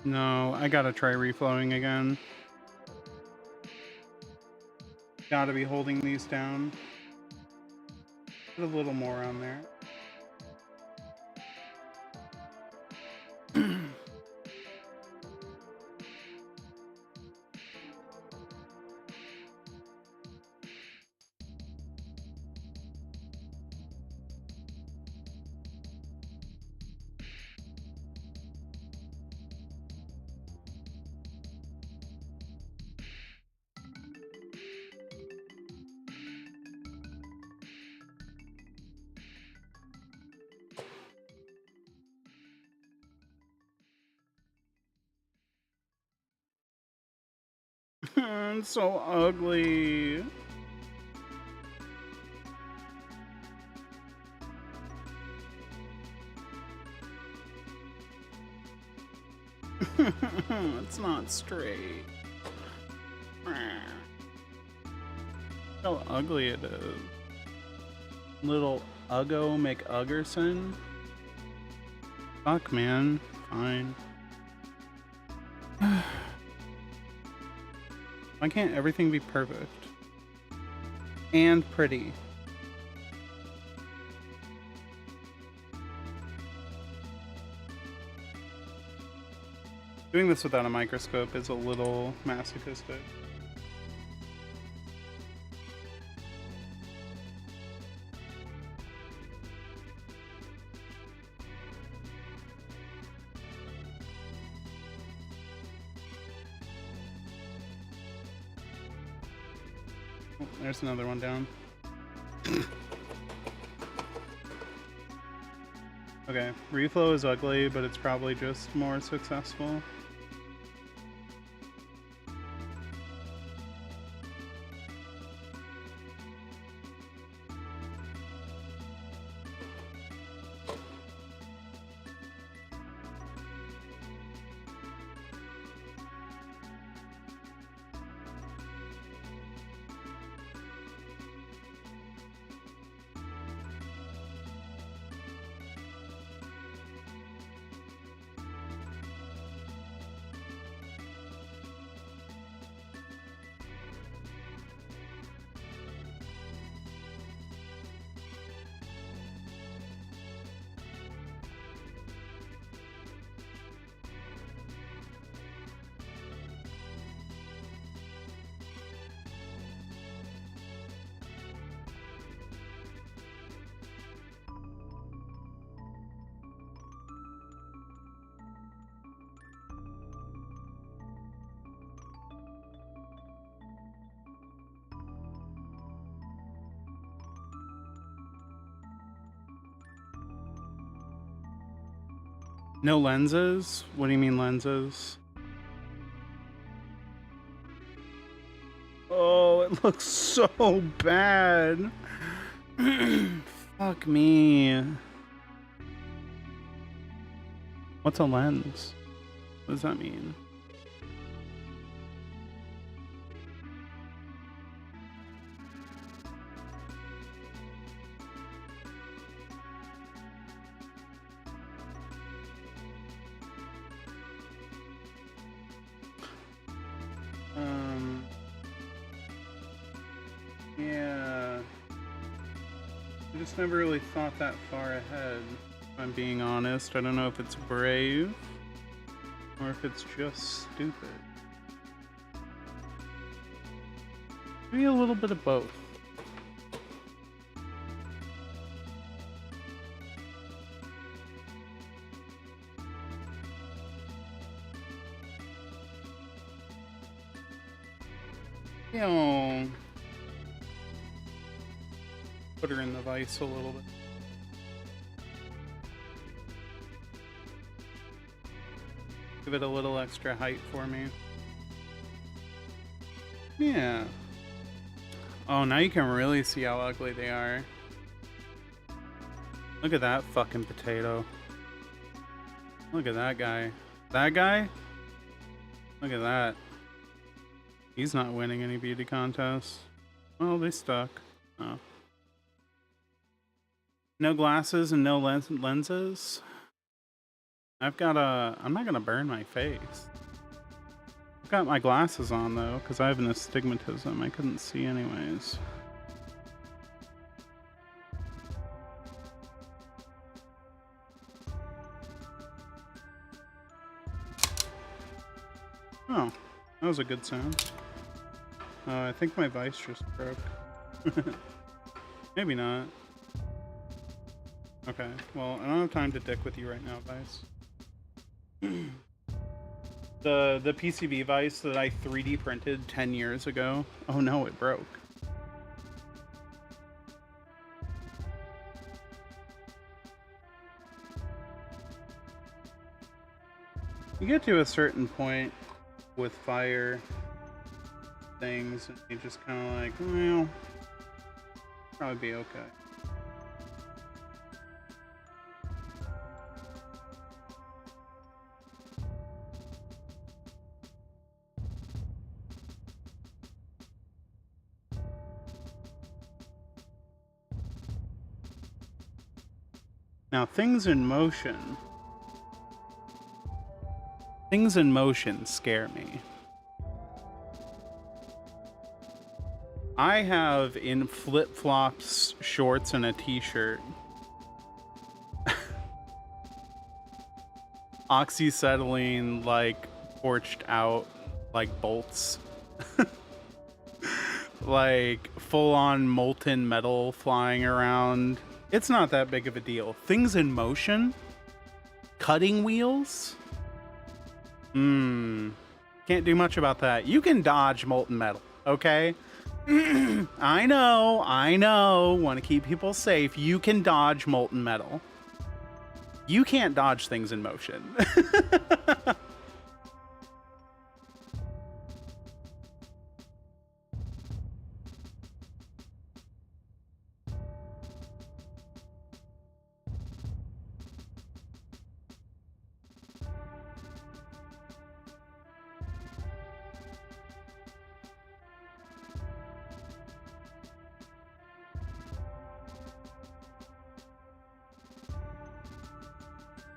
no, I gotta try reflowing again. Gotta be holding these down. Put a little more on there. It's so ugly. It's not straight. How ugly it is. Little Uggo McUggerson. Fuck, man. Fine. Why can't everything be perfect? And pretty. Doing this without a microscope is a little masochistic. Oh, there's another one down. Okay, reflow is ugly, but it's probably just more successful. No lenses? What do you mean lenses? Oh, it looks so bad. Fuck me. What's a lens? What does that mean? Yeah. I just never really thought that far ahead, if I'm being honest. I don't know if it's brave or if it's just stupid. Maybe a little bit of both. You know, put her in the vise a little bit. Give it a little extra height for me. Yeah. Oh, now you can really see how ugly they are. Look at that fucking potato. Look at that guy. That guy? Look at that. He's not winning any beauty contests. Well, they stuck. Oh. No glasses and no lenses? I've got a... I'm not gonna burn my face. I've got my glasses on though, because I have an astigmatism. I couldn't see anyways. Oh, that was a good sound. I think my vise just broke. Maybe not. Okay, well, I don't have time to dick with you right now, Vice. The PCB vise that I 3D printed 10 years ago. Oh no, it broke. You get to a certain point with fire things and you just kind of like, well, probably be okay. Now, things in motion scare me. I have in flip-flops, shorts, and a t-shirt oxyacetylene, like, torched out, like, bolts. Like, full-on molten metal flying around. It's not that big of a deal. Things in motion? Cutting wheels? Can't do much about that. You can dodge molten metal, okay? I know. Want to keep people safe. You can dodge molten metal. You can't dodge things in motion.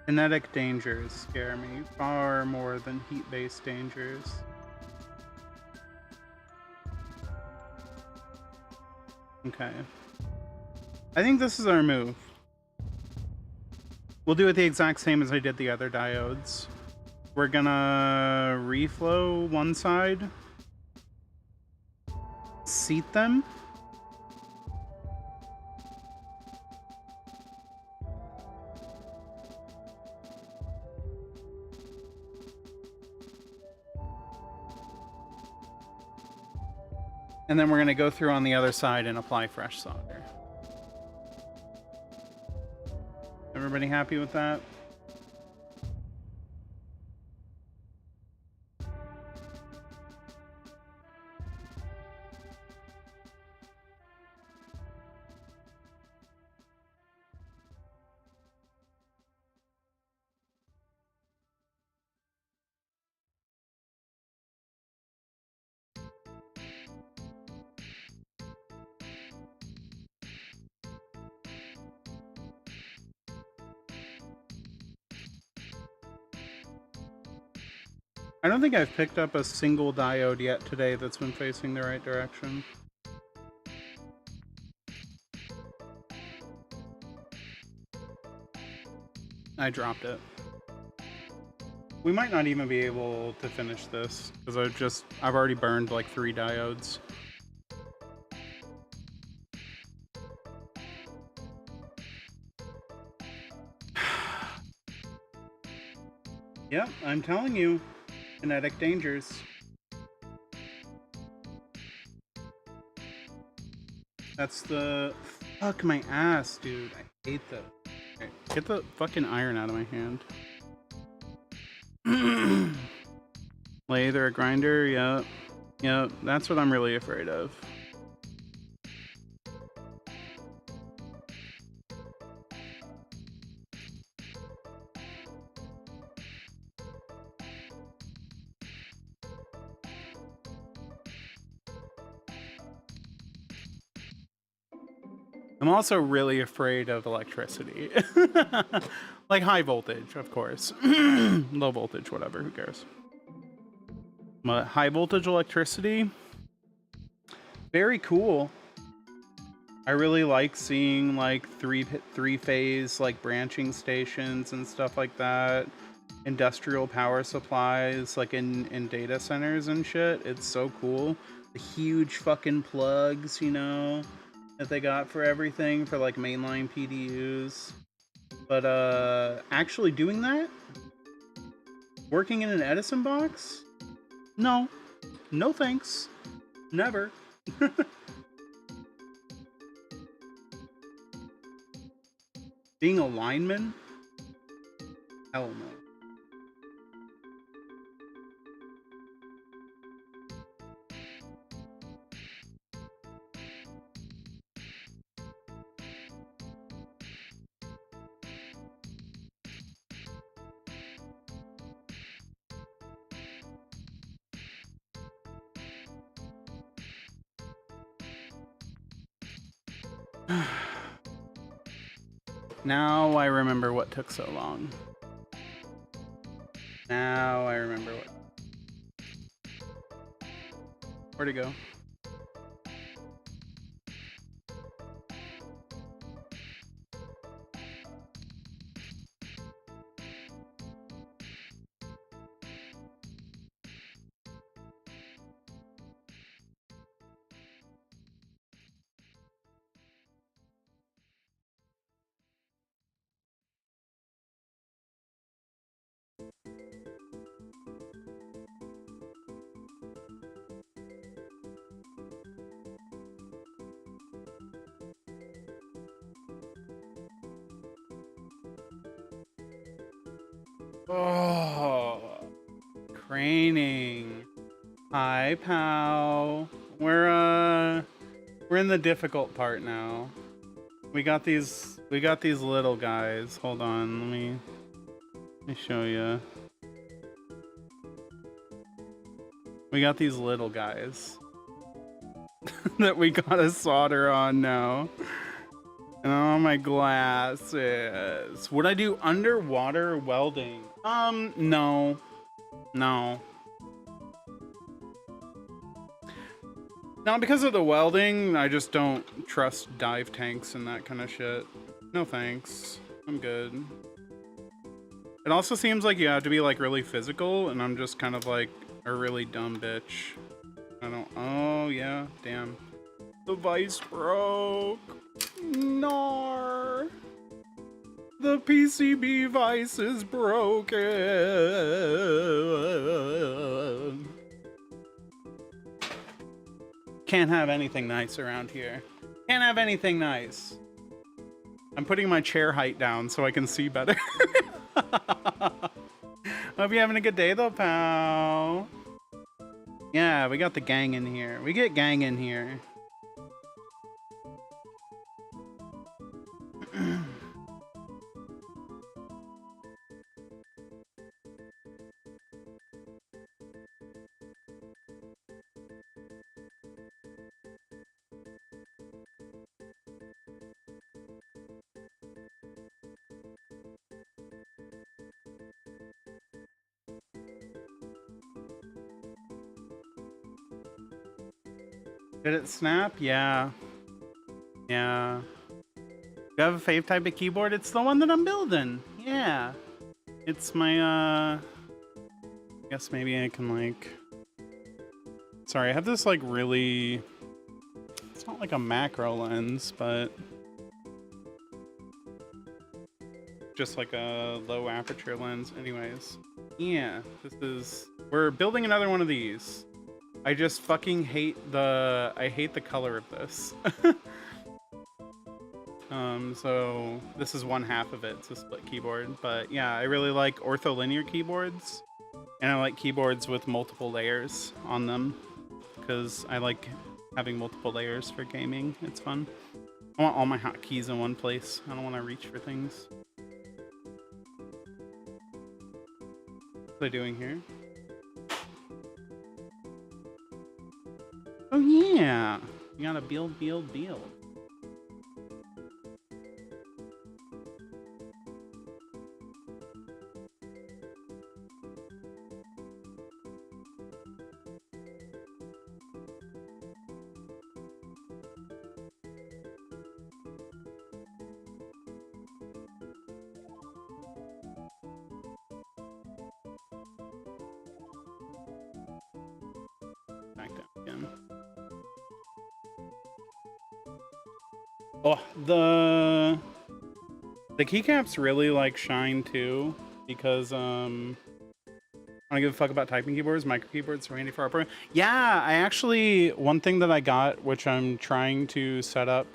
Kinetic dangers scare me far more than heat-based dangers. Okay. I think this is our move. We'll do it the exact same as I did the other diodes. We're gonna reflow one side, seat them, and then we're going to go through on the other side and apply fresh solder. Everybody happy with that? I don't think I've picked up a single diode yet today that's been facing the right direction. I dropped it. We might not even be able to finish this because I've already burned like 3 diodes. Yep, I'm telling you, kinetic dangers. That's the fuck my ass, dude. I hate that. Okay, get the fucking iron out of my hand. Lathe or a grinder, yep. Yep, that's what I'm really afraid of. I'm also really afraid of electricity. Like high voltage, of course. Low voltage, whatever, who cares? But high voltage electricity, very cool. I really like seeing like three-phase like branching stations and stuff like that. Industrial power supplies like in data centers and shit. It's so cool. The huge fucking plugs, you know, that they got for everything for like mainline PDUs. But actually doing that, working in an Edison box, no thanks, never. Being a lineman, hell no. Now I remember what took so long. Now I remember what. Where'd it go? Oh, craning. Hi, pal. We're in the difficult part now. We got these little guys. Hold on, let me show you. We got these little guys that we gotta solder on now. And on my glasses. Would I do underwater welding? No. No. Not because of the welding, I just don't trust dive tanks and that kind of shit. No thanks. I'm good. It also seems like you have to be like really physical, and I'm just kind of like a really dumb bitch. I don't. Oh, yeah. Damn. The vice broke. Nar. The PCB vice is broken. Can't have anything nice around here. Can't have anything nice. I'm putting my chair height down so I can see better. Hope you're having a good day though, pal. Yeah, we got the gang in here. We get gang in here. Did it snap? Yeah. Yeah. You have a fave type of keyboard? It's the one that I'm building. Yeah. It's my, I guess maybe I can like... Sorry, I have this like really... It's not like a macro lens, but... Just like a low aperture lens. Anyways. Yeah, this is... We're building another one of these. I just fucking hate the... I hate the color of this. So this is one half of it. It's a split keyboard. But yeah, I really like ortholinear keyboards. And I like keyboards with multiple layers on them. Because I like having multiple layers for gaming. It's fun. I want all my hotkeys in one place. I don't want to reach for things. What are they doing here? Oh yeah! You gotta build. Back down again. Oh, the keycaps really like shine too, because I don't give a fuck about typing keyboards, micro keyboards, handy for our program. Yeah, I actually, one thing that I got, which I'm trying to set up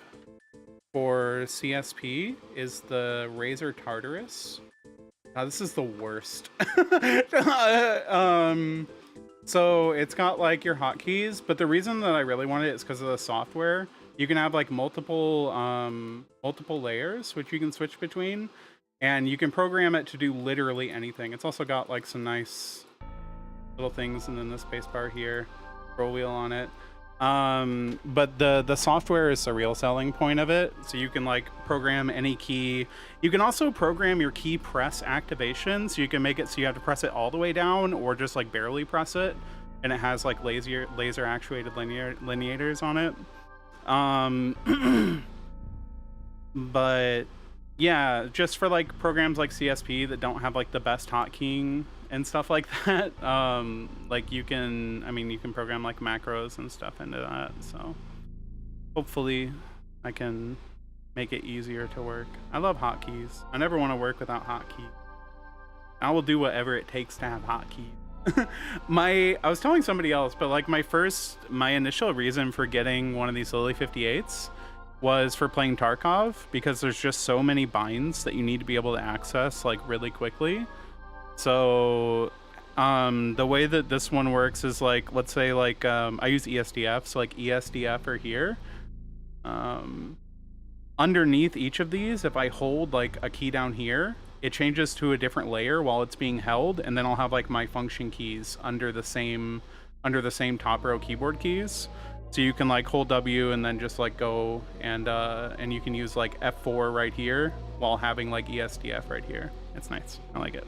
for CSP, is the Razer Tartarus. God, this is the worst. So it's got like your hotkeys, but the reason that I really want it is because of the software. You can have like multiple layers, which you can switch between, and you can program it to do literally anything. It's also got like some nice little things, and then the spacebar here, scroll wheel on it. But the software is the real selling point of it. So you can like program any key. You can also program your key press activation. So you can make it so you have to press it all the way down or just like barely press it. And it has like laser actuated lineators on it. But yeah, just for like programs like CSP that don't have like the best hotkeying and stuff like that, like you can, I mean, you can program like macros and stuff into that. So hopefully I can make it easier to work. I love hotkeys. I never want to work without hotkeys. I will do whatever it takes to have hotkeys. I was telling somebody else, but like my initial reason for getting one of these Lily58s was for playing Tarkov, because there's just so many binds that you need to be able to access like really quickly. So the way that this one works is like, let's say like I use ESDF, so like ESDF are here. Underneath each of these, if I hold like a key down here, it changes to a different layer while it's being held, and then I'll have like my function keys under the same top row keyboard keys. So you can like hold W and then just like go and you can use like F4 right here while having like ESDF right here. It's nice. I like it.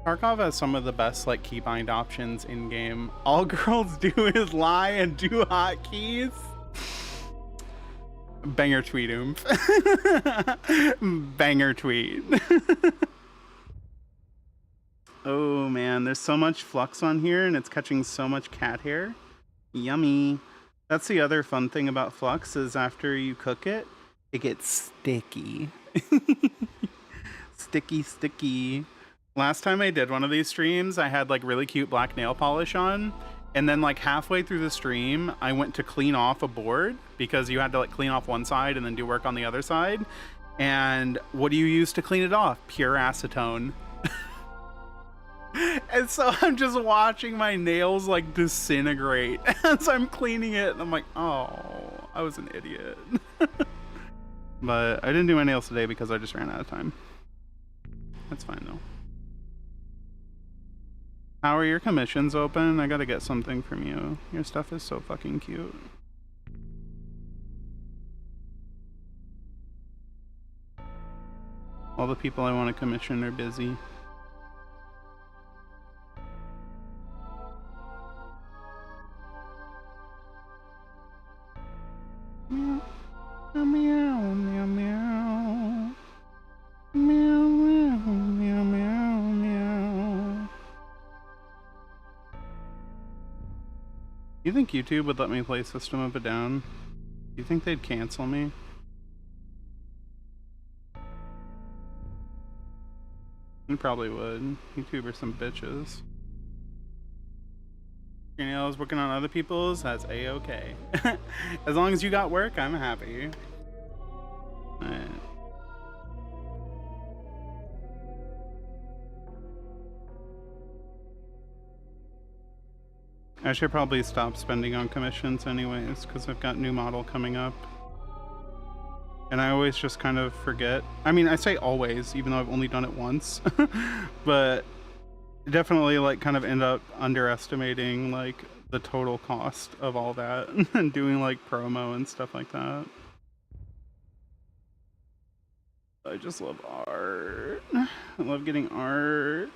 Tarkov has some of the best like keybind options in game. All girls do is lie and do hotkeys. Banger tweet, oomph. Banger tweet. Oh man, there's so much flux on here and it's catching so much cat hair. Yummy. That's the other fun thing about flux, is after you cook it, it gets sticky. Sticky. Last time I did one of these streams, I had like really cute black nail polish on. And then like halfway through the stream, I went to clean off a board, because you had to like clean off one side and then do work on the other side. And what do you use to clean it off? Pure acetone. And so I'm just watching my nails like disintegrate as I'm cleaning it. And I'm like, oh, I was an idiot. But I didn't do my nails today because I just ran out of time. That's fine though. How are your commissions open? I gotta get something from you. Your stuff is so fucking cute. All the people I want to commission are busy. You think YouTube would let me play System of a Down? You think they'd cancel me? You probably would. YouTube are some bitches. Your nails working on other people's, that's a-okay. As long as you got work, I'm happy. Alright. I should probably stop spending on commissions anyways, because I've got new model coming up. And I always just kind of forget. I mean, I say always, even though I've only done it once. But definitely like kind of end up underestimating like the total cost of all that and doing like promo and stuff like that. I just love art. I love getting art.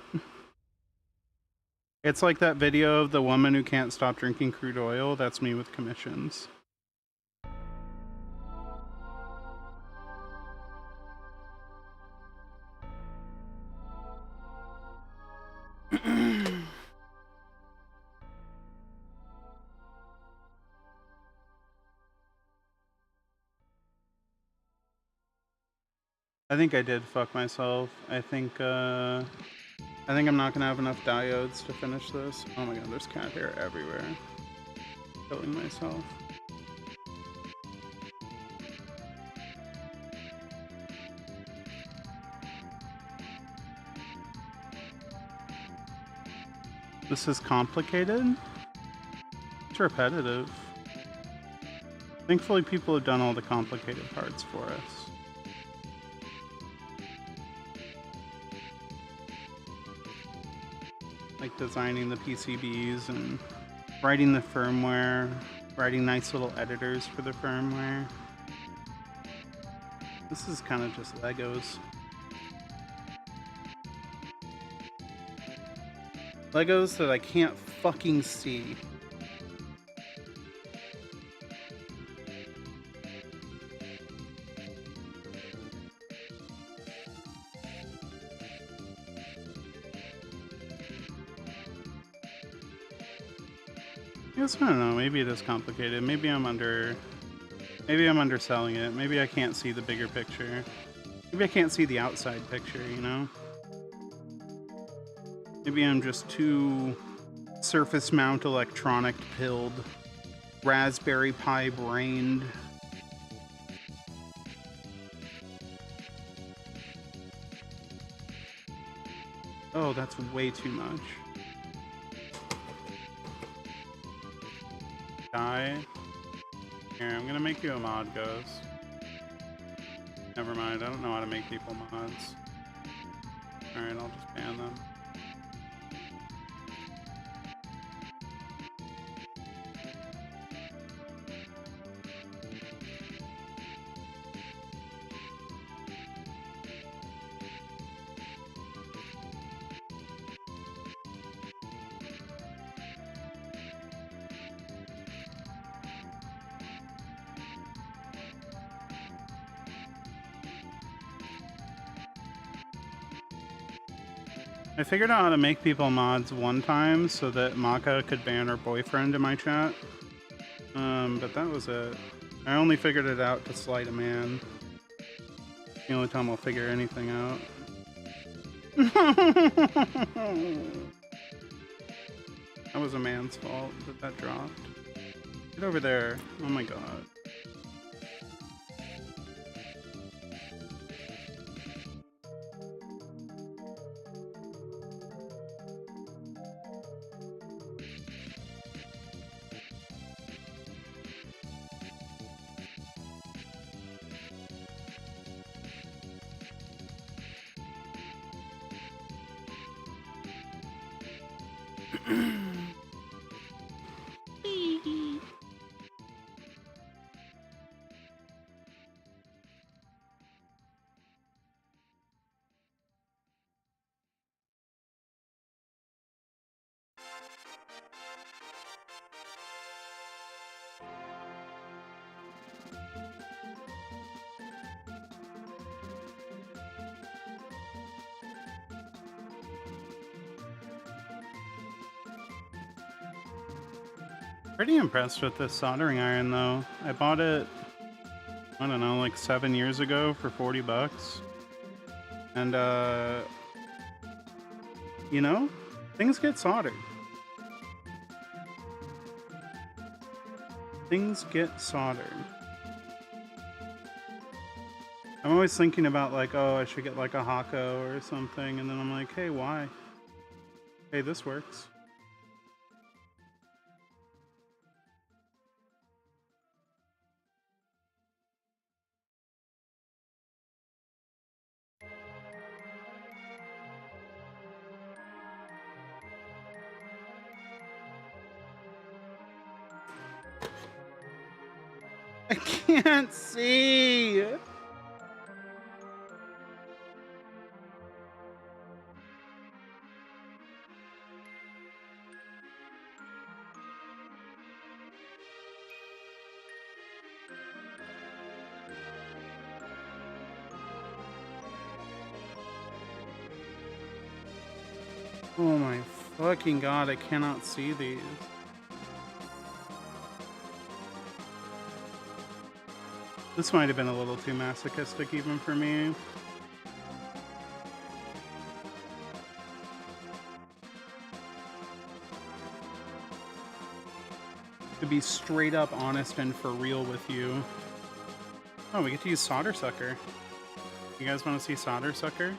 It's like that video of the woman who can't stop drinking crude oil. That's me with commissions. I think I did fuck myself. I think I'm not gonna have enough diodes to finish this. Oh my god, there's cat hair everywhere. Killing myself. This is complicated? It's repetitive. Thankfully, people have done all the complicated parts for us. Like designing the PCBs and writing the firmware, writing nice little editors for the firmware. This is kind of just Legos. Legos that I can't fucking see. I don't know, maybe it is complicated. Maybe I'm underselling it. Maybe I can't see the bigger picture. Maybe I can't see the outside picture, you know? Maybe I'm just too surface mount electronic pilled, Raspberry Pi brained. Oh, that's way too much. Die. Here, I'm gonna make you a mod, Ghost. Never mind, I don't know how to make people mods. Alright, I'll just ban them. I figured out how to make people mods one time so that Maka could ban her boyfriend in my chat. But that was it. I only figured it out to slight a man. The only time I'll figure anything out. That was a man's fault that that dropped. Get over there. Oh my god. Pretty impressed with this soldering iron though. I bought it, I don't know, like 7 years ago for 40 bucks. And you know, things get soldered. Things get soldered. I'm always thinking about like, oh, I should get like a Hako or something, and then I'm like, hey, why? Hey, this works. I can't see. Oh my fucking god, I cannot see these. This might have been a little too masochistic even for me. To be straight up honest and for real with you. Oh, we get to use Solder Sucker. You guys want to see Solder Sucker?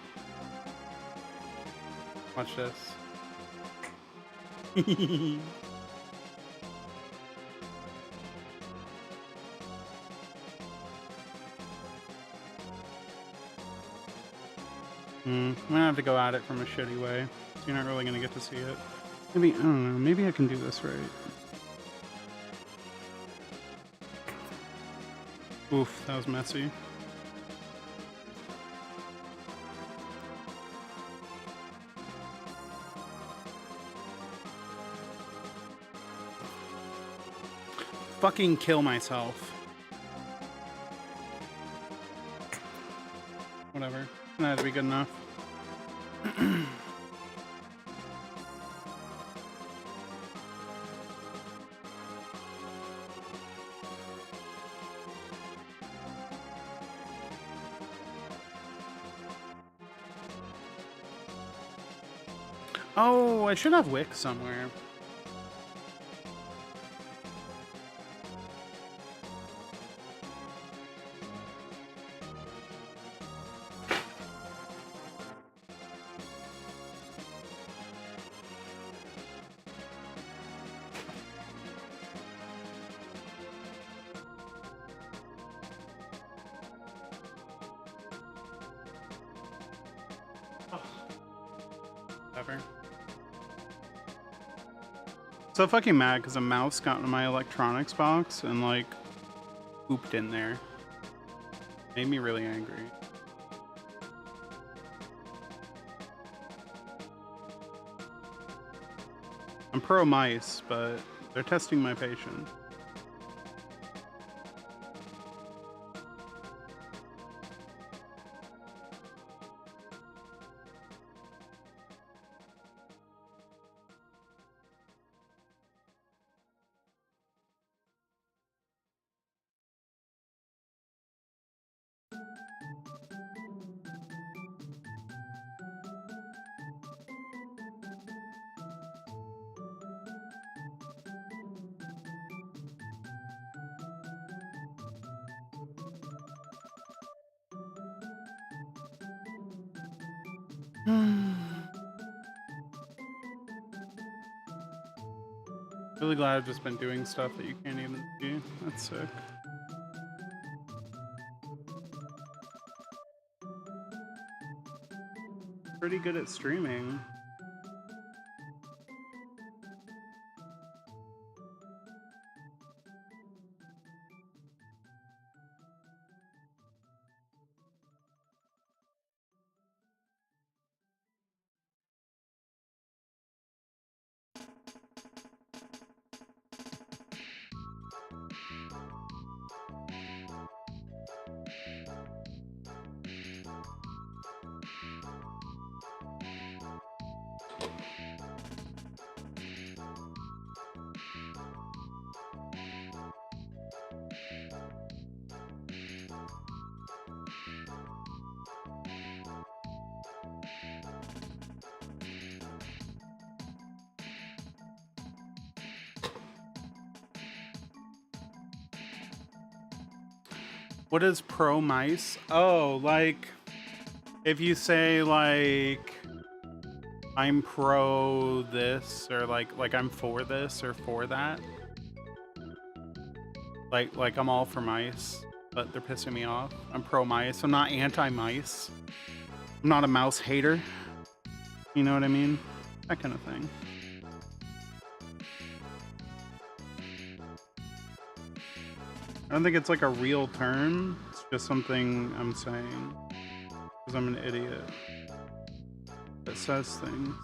Watch this. I'm gonna have to go at it from a shitty way. So you're not really gonna get to see it. Maybe, I don't know, maybe I can do this right. Oof, that was messy. Fucking kill myself. Whatever. That had to be good enough. Oh, I should have wick somewhere. Whatever. So fucking mad because a mouse got in my electronics box and like pooped in there. Made me really angry. I'm pro mice, but they're testing my patience. Really glad I've just been doing stuff that you can't even see. That's sick. Pretty good at streaming. What is pro mice? Oh, like if you say like I'm pro this or like I'm for this or for that. Like I'm all for mice, but they're pissing me off. I'm pro mice. I'm not anti mice. I'm not a mouse hater. You know what I mean? That kind of thing. I don't think it's like a real term. It's just something I'm saying. Because I'm an idiot that says things.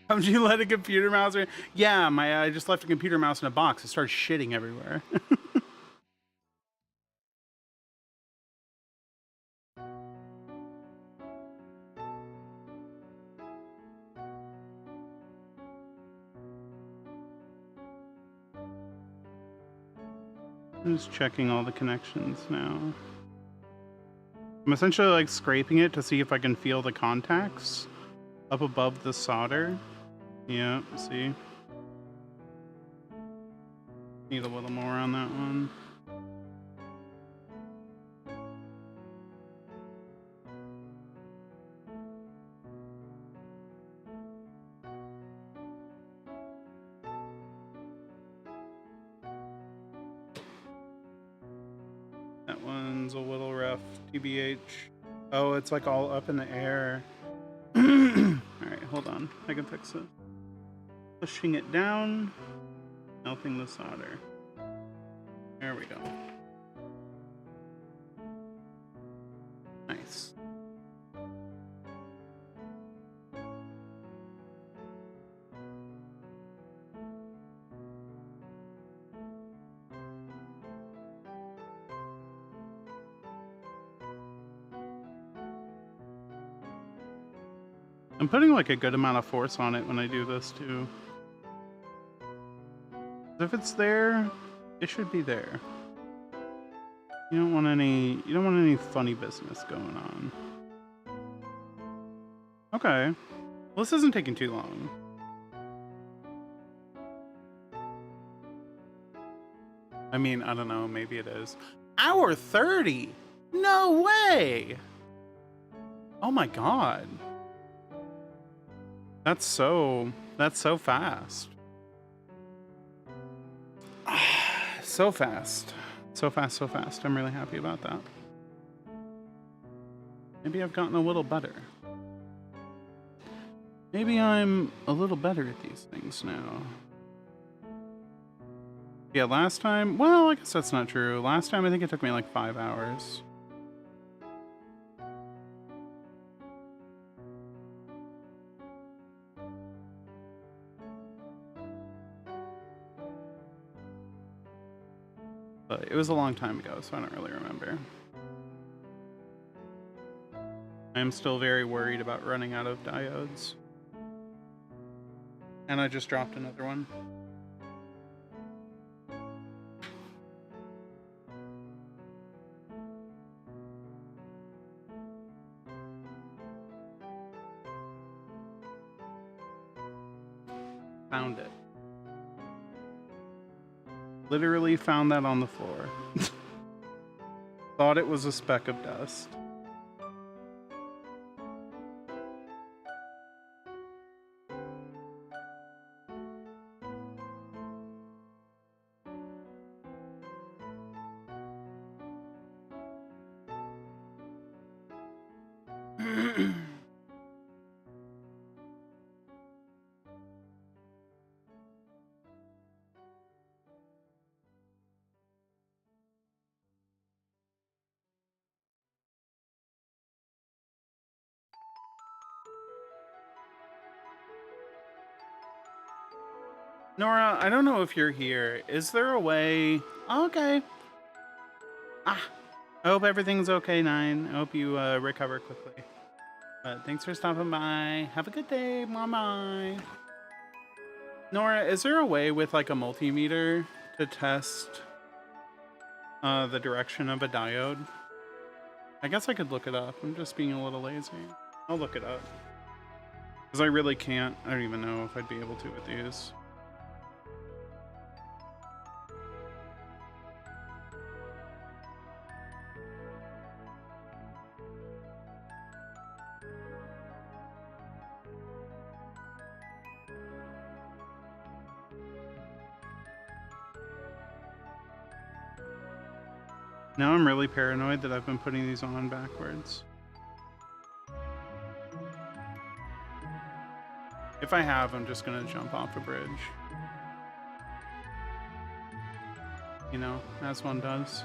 How'd you let a computer mouse? Yeah, I just left a computer mouse in a box. It started shitting everywhere. I'm just checking all the connections now. I'm essentially like scraping it to see if I can feel the contacts up above the solder. Yeah, see? Need a little more on that one. That one's a little rough, TBH. Oh, it's like all up in the air. Alright, hold on. I can fix it. Pushing it down, melting the solder. There we go. Nice. I'm putting like a good amount of force on it when I do this too. If it's there, it should be there. You don't want any funny business going on. Okay. Well, this isn't taking too long. I mean, I don't know, maybe it is. Hour 30? No way! Oh my god. That's so fast. So fast. So fast, so fast. I'm really happy about that. Maybe I've gotten a little better. Maybe I'm a little better at these things now. Yeah, last time, well, I guess that's not true. Last time I think it took me like 5 hours. But it was a long time ago, so I don't really remember. I'm still very worried about running out of diodes. And I just dropped another one. Found it. Literally found that on the floor. Thought it was a speck of dust. Nora, I don't know if you're here. Is there a way? Oh, okay. Ah, I hope everything's okay, Nine. I hope you recover quickly. But thanks for stopping by. Have a good day. Bye-bye. Nora, is there a way with like a multimeter to test the direction of a diode? I guess I could look it up. I'm just being a little lazy. I'll look it up. Because I really can't. I don't even know if I'd be able to with these. Now I'm really paranoid that I've been putting these on backwards. If I have, I'm just gonna jump off a bridge. You know, as one does.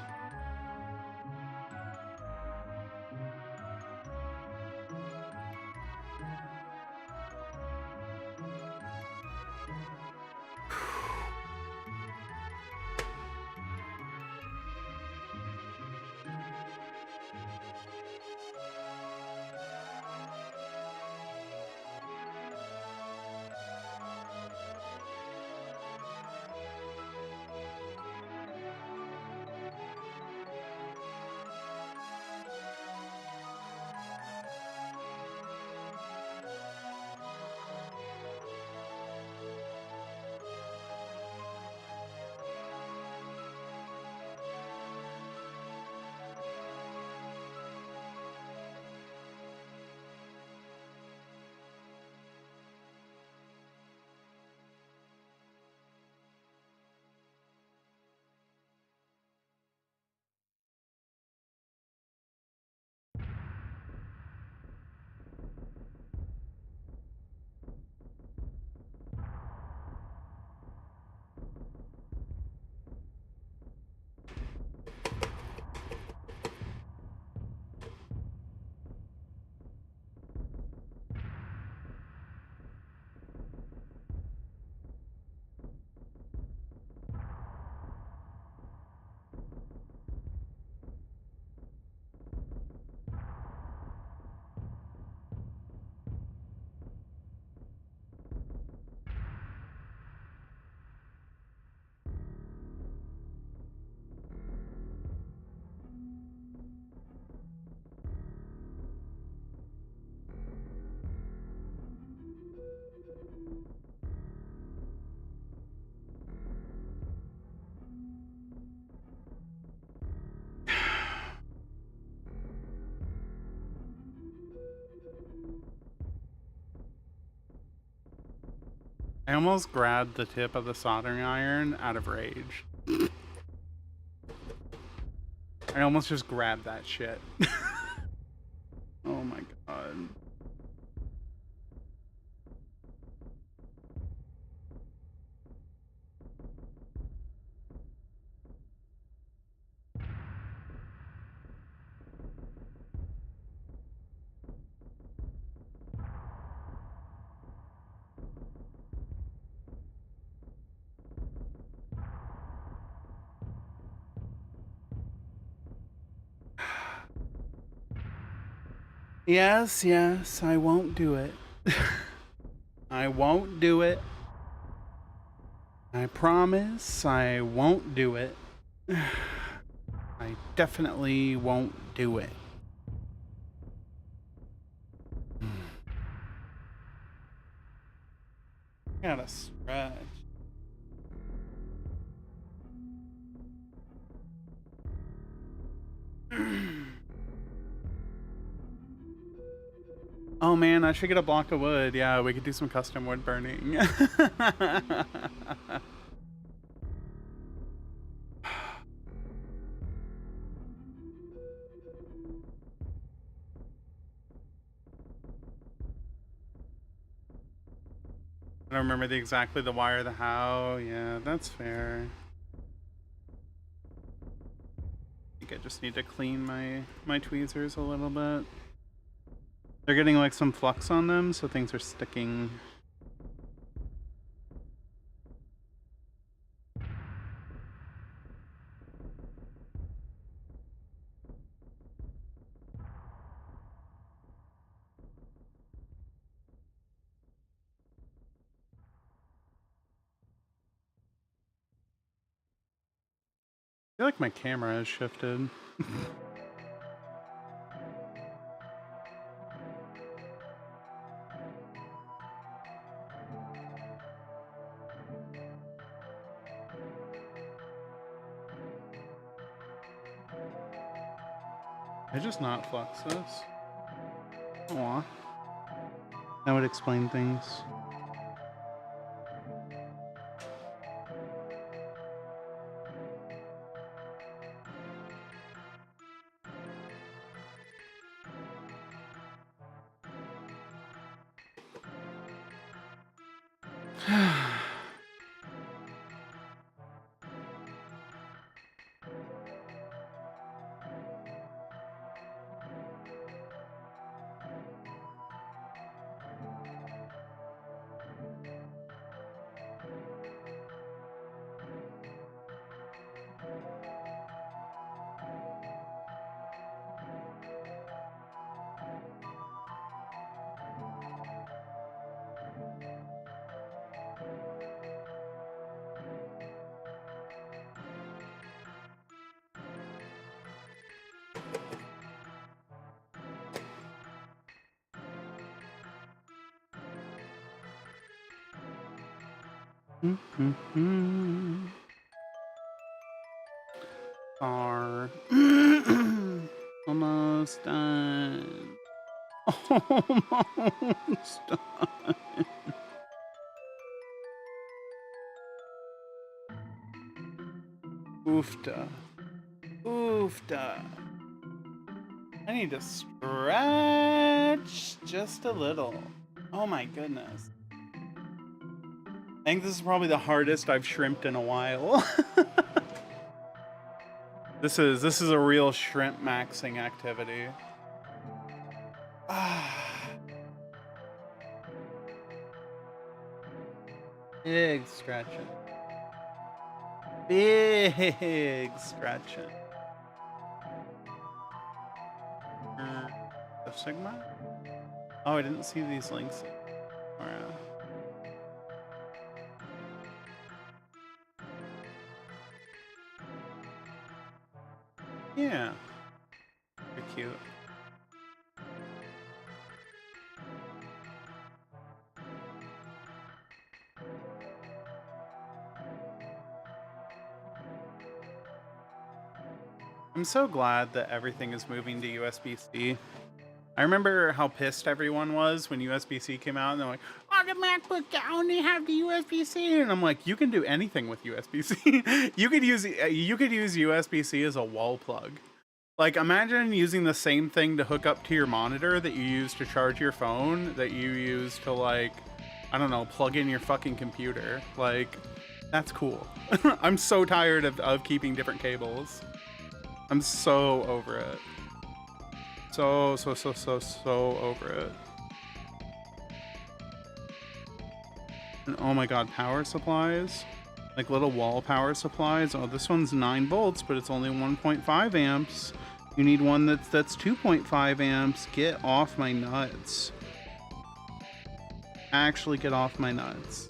I almost grabbed the tip of the soldering iron out of rage. I almost just grabbed that shit. Oh my god. Yes, yes, I won't do it. I won't do it. I promise I won't do it. I definitely won't do it. Gotta stretch. Oh man, I should get a block of wood. Yeah, we could do some custom wood burning. don't remember exactly the why or the how. Yeah, that's fair. I think I just need to clean my tweezers a little bit. They're getting like some flux on them, so things are sticking. I feel like my camera has shifted. I just not flux this. Aw. That would explain things. Are almost done. Almost done. Oofta. Oofta. I need to stretch just a little. Oh my goodness. I think this is probably the hardest I've shrimped in a while. This is a real shrimp maxing activity. Big stretching. Big stretching. The Sigma? Oh, I didn't see these links. Yeah. They're cute. I'm so glad that everything is moving to USB-C. I remember how pissed everyone was when USB-C came out, and they're like, "Oh, the MacBook only have the USB-C," and I'm like, "You can do anything with USB-C. you could use USB-C as a wall plug. Like, imagine using the same thing to hook up to your monitor that you use to charge your phone, that you use to, like, I don't know, plug in your fucking computer. Like, that's cool. I'm so tired of keeping different cables. I'm so over it. So over it. And oh my god, power supplies. Like little wall power supplies. Oh, this one's 9 volts, but it's only 1.5 amps. You need one that's 2.5 amps. Get off my nuts. Actually get off my nuts.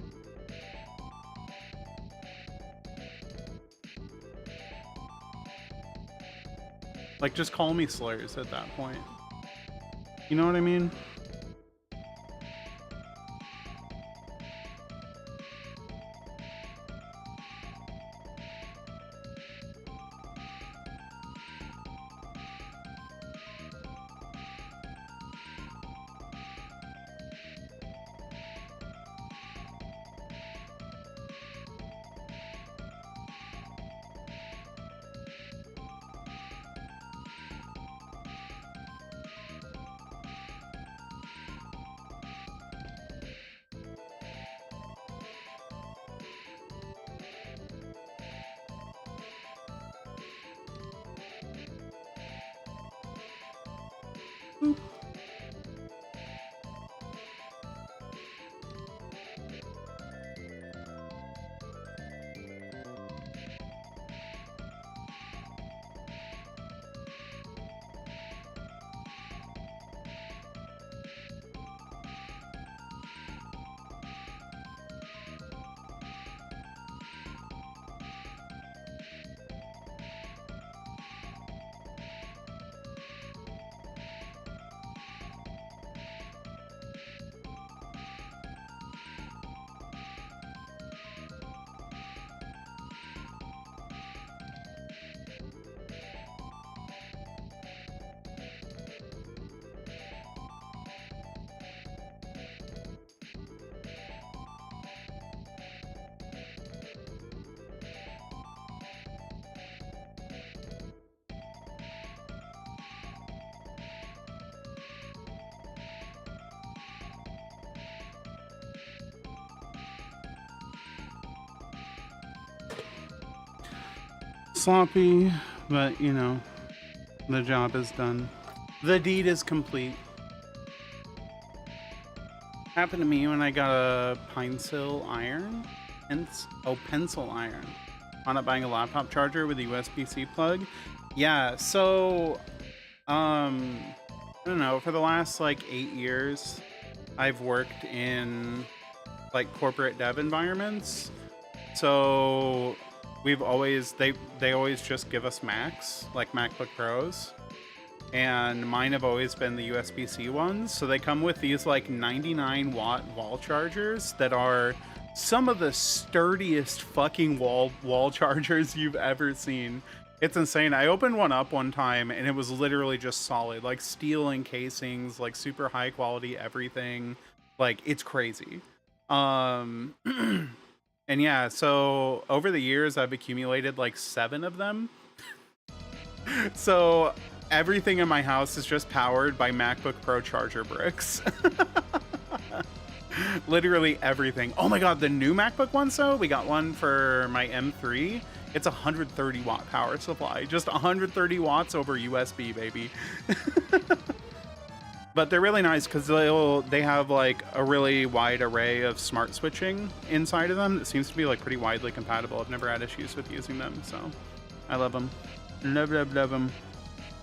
Like, just call me slurs at that point. You know what I mean? Boop. Sloppy, but you know, the job is done. The deed is complete. Happened to me when I got a Pinesil iron. Pencil iron. Wound up buying a laptop charger with a USB-C plug. Yeah, so I don't know, for the last like 8 years, I've worked in like corporate dev environments. So we've always, they always just give us Macs, like MacBook Pros. And mine have always been the USB-C ones. So they come with these like 99 watt wall chargers that are some of the sturdiest fucking wall chargers you've ever seen. It's insane. I opened one up one time and it was literally just solid, like steel encasings, like super high quality everything. Like it's crazy. And yeah, so over the years I've accumulated like 7 of them. So everything in my house is just powered by MacBook Pro charger bricks. Literally everything. Oh my god, the new MacBook ones though, we got one for my M3. It's 130 watt power supply. Just 130 watts over USB, baby. But they're really nice because they have like a really wide array of smart switching inside of them. It seems to be like pretty widely compatible. I've never had issues with using them, so I love them. Love them.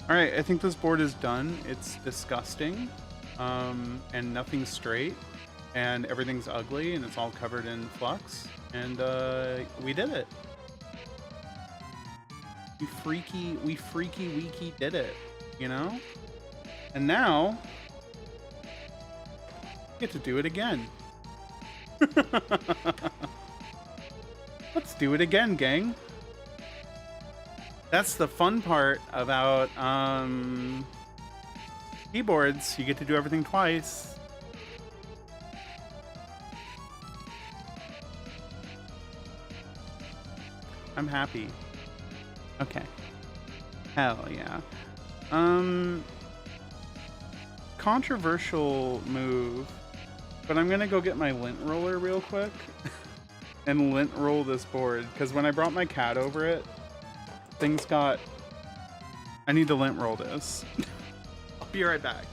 All right, I think this board is done. It's disgusting, and nothing's straight, and everything's ugly, and it's all covered in flux. And we did it. We freaky weaky did it, you know? And now we get to do it again. Let's do it again, gang. That's the fun part about keyboards. You get to do everything twice. I'm happy. Okay. Hell yeah. Controversial move, but I'm gonna go get my lint roller real quick and lint roll this board, because when I brought my cat over it, things got... I need to lint roll this. I'll be right back.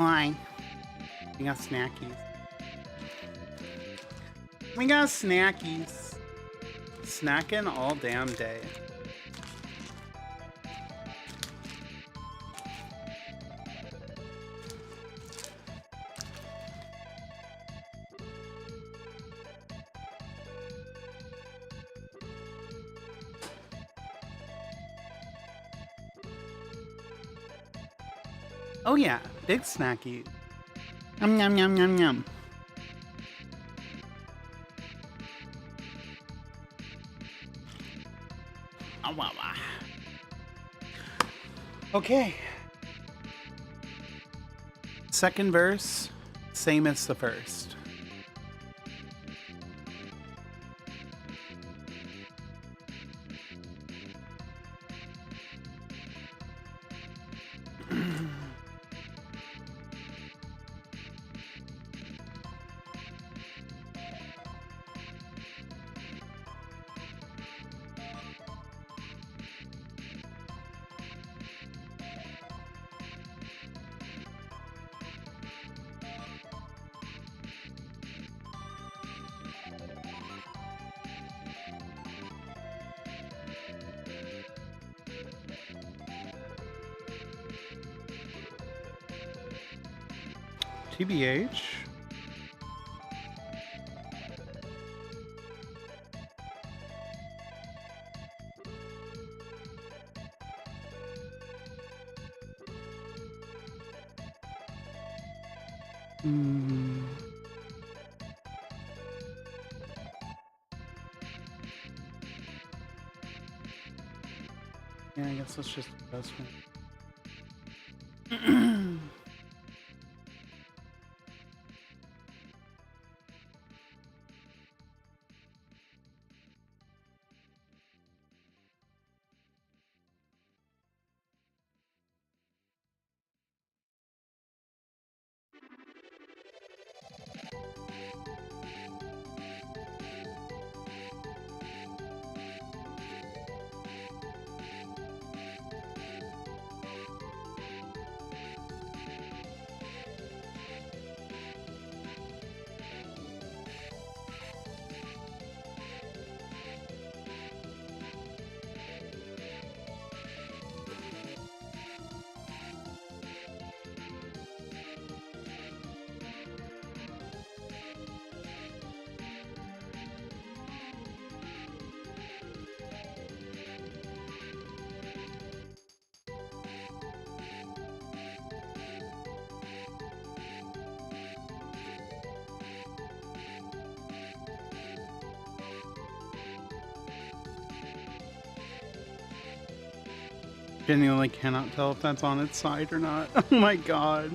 Why? We got snackies. We got snackies. Snacking all damn day. Oh yeah, big snacky. Yum yum yum yum yum. Oh, wow, wow. Okay. Second verse, same as the first. TBH. Yeah, I guess let's just do this one. Genuinely cannot tell if that's on its side or not. Oh my god.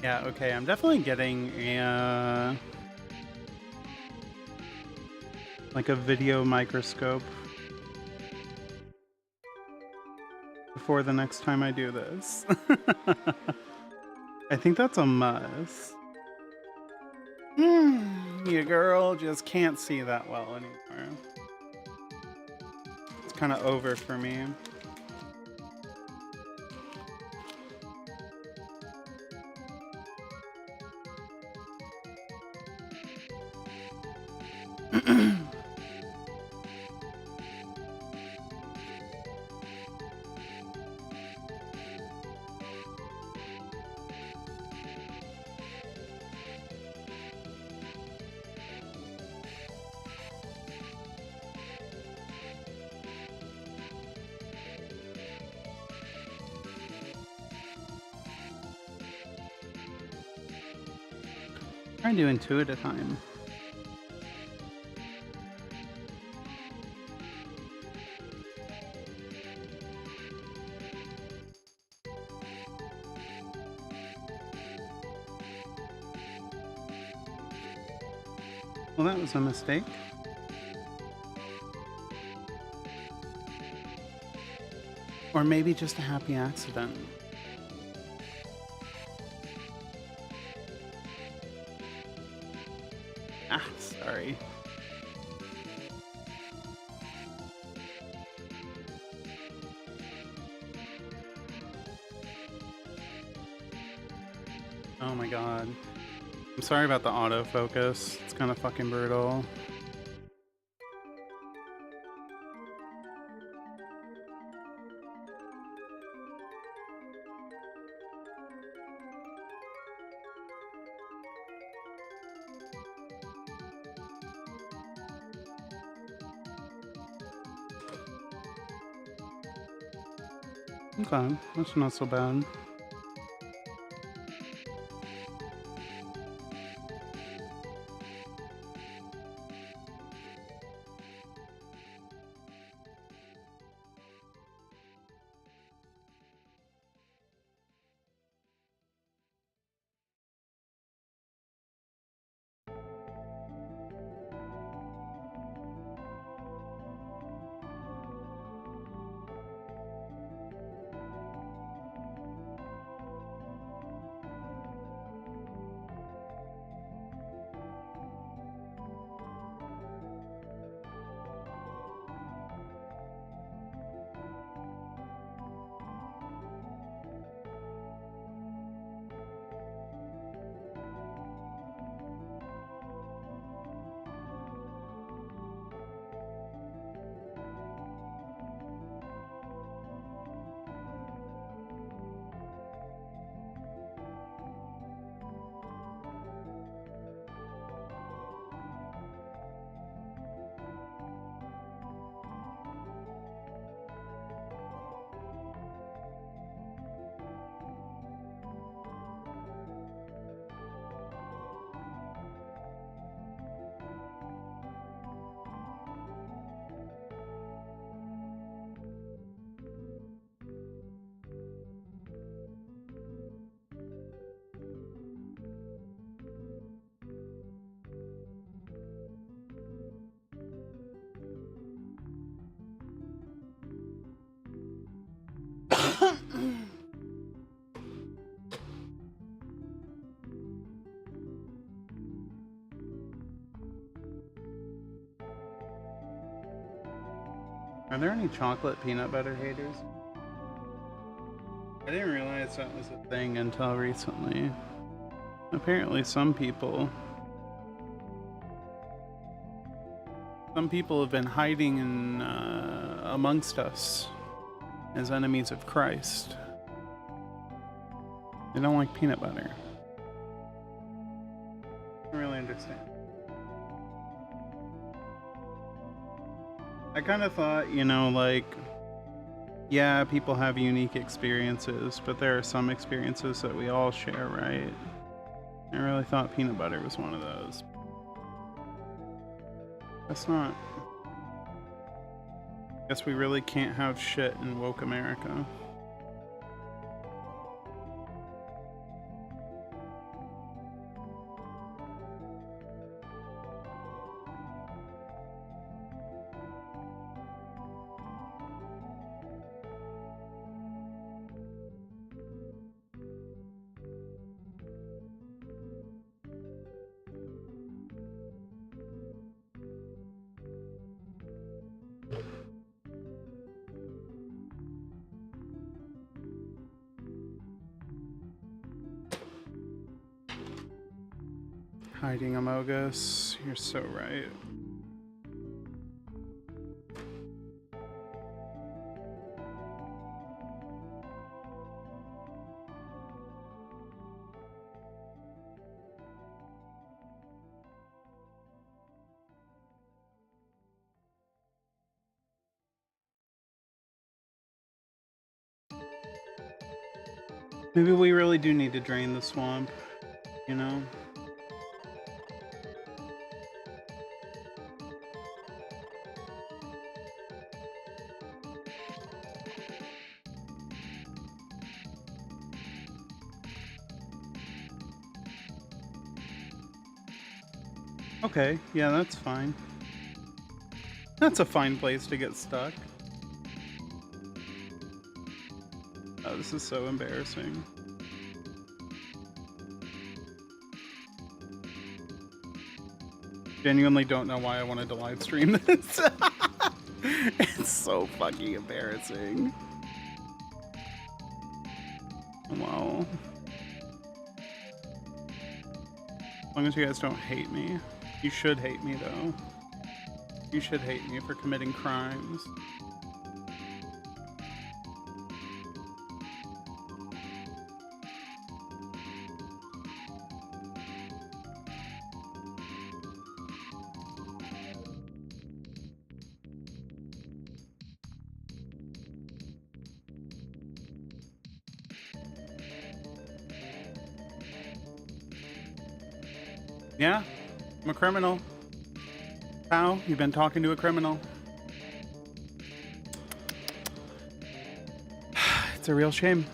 Yeah, okay, I'm definitely getting a like a video microscope before the next time I do this. I think that's a must. Your girl just can't see that well anymore. It's kind of over for me. Try doing 2 at a time. Well, that was a mistake. Or maybe just a happy accident. Ah, sorry. Oh my god. I'm sorry about the autofocus. It's kind of fucking brutal. Okay, that's not so bad. Are there any chocolate peanut butter haters? I didn't realize that was a thing until recently. Apparently some people have been hiding in amongst us as enemies of Christ. They don't like peanut butter. I don't really understand. I kind of thought, you know, like, yeah, people have unique experiences, but there are some experiences that we all share, right? I really thought peanut butter was one of those. That's not. Guess we really can't have shit in woke America. Hiding Amogus, you're so right. Maybe we really do need to drain the swamp, you know? Okay, yeah, that's fine. That's a fine place to get stuck. Oh, this is so embarrassing. Genuinely don't know why I wanted to live stream this. It's so fucking embarrassing. Well, as long as you guys don't hate me. You should hate me though. You should hate me for committing crimes. Yeah, I'm a criminal. How? You've been talking to a criminal. It's a real shame.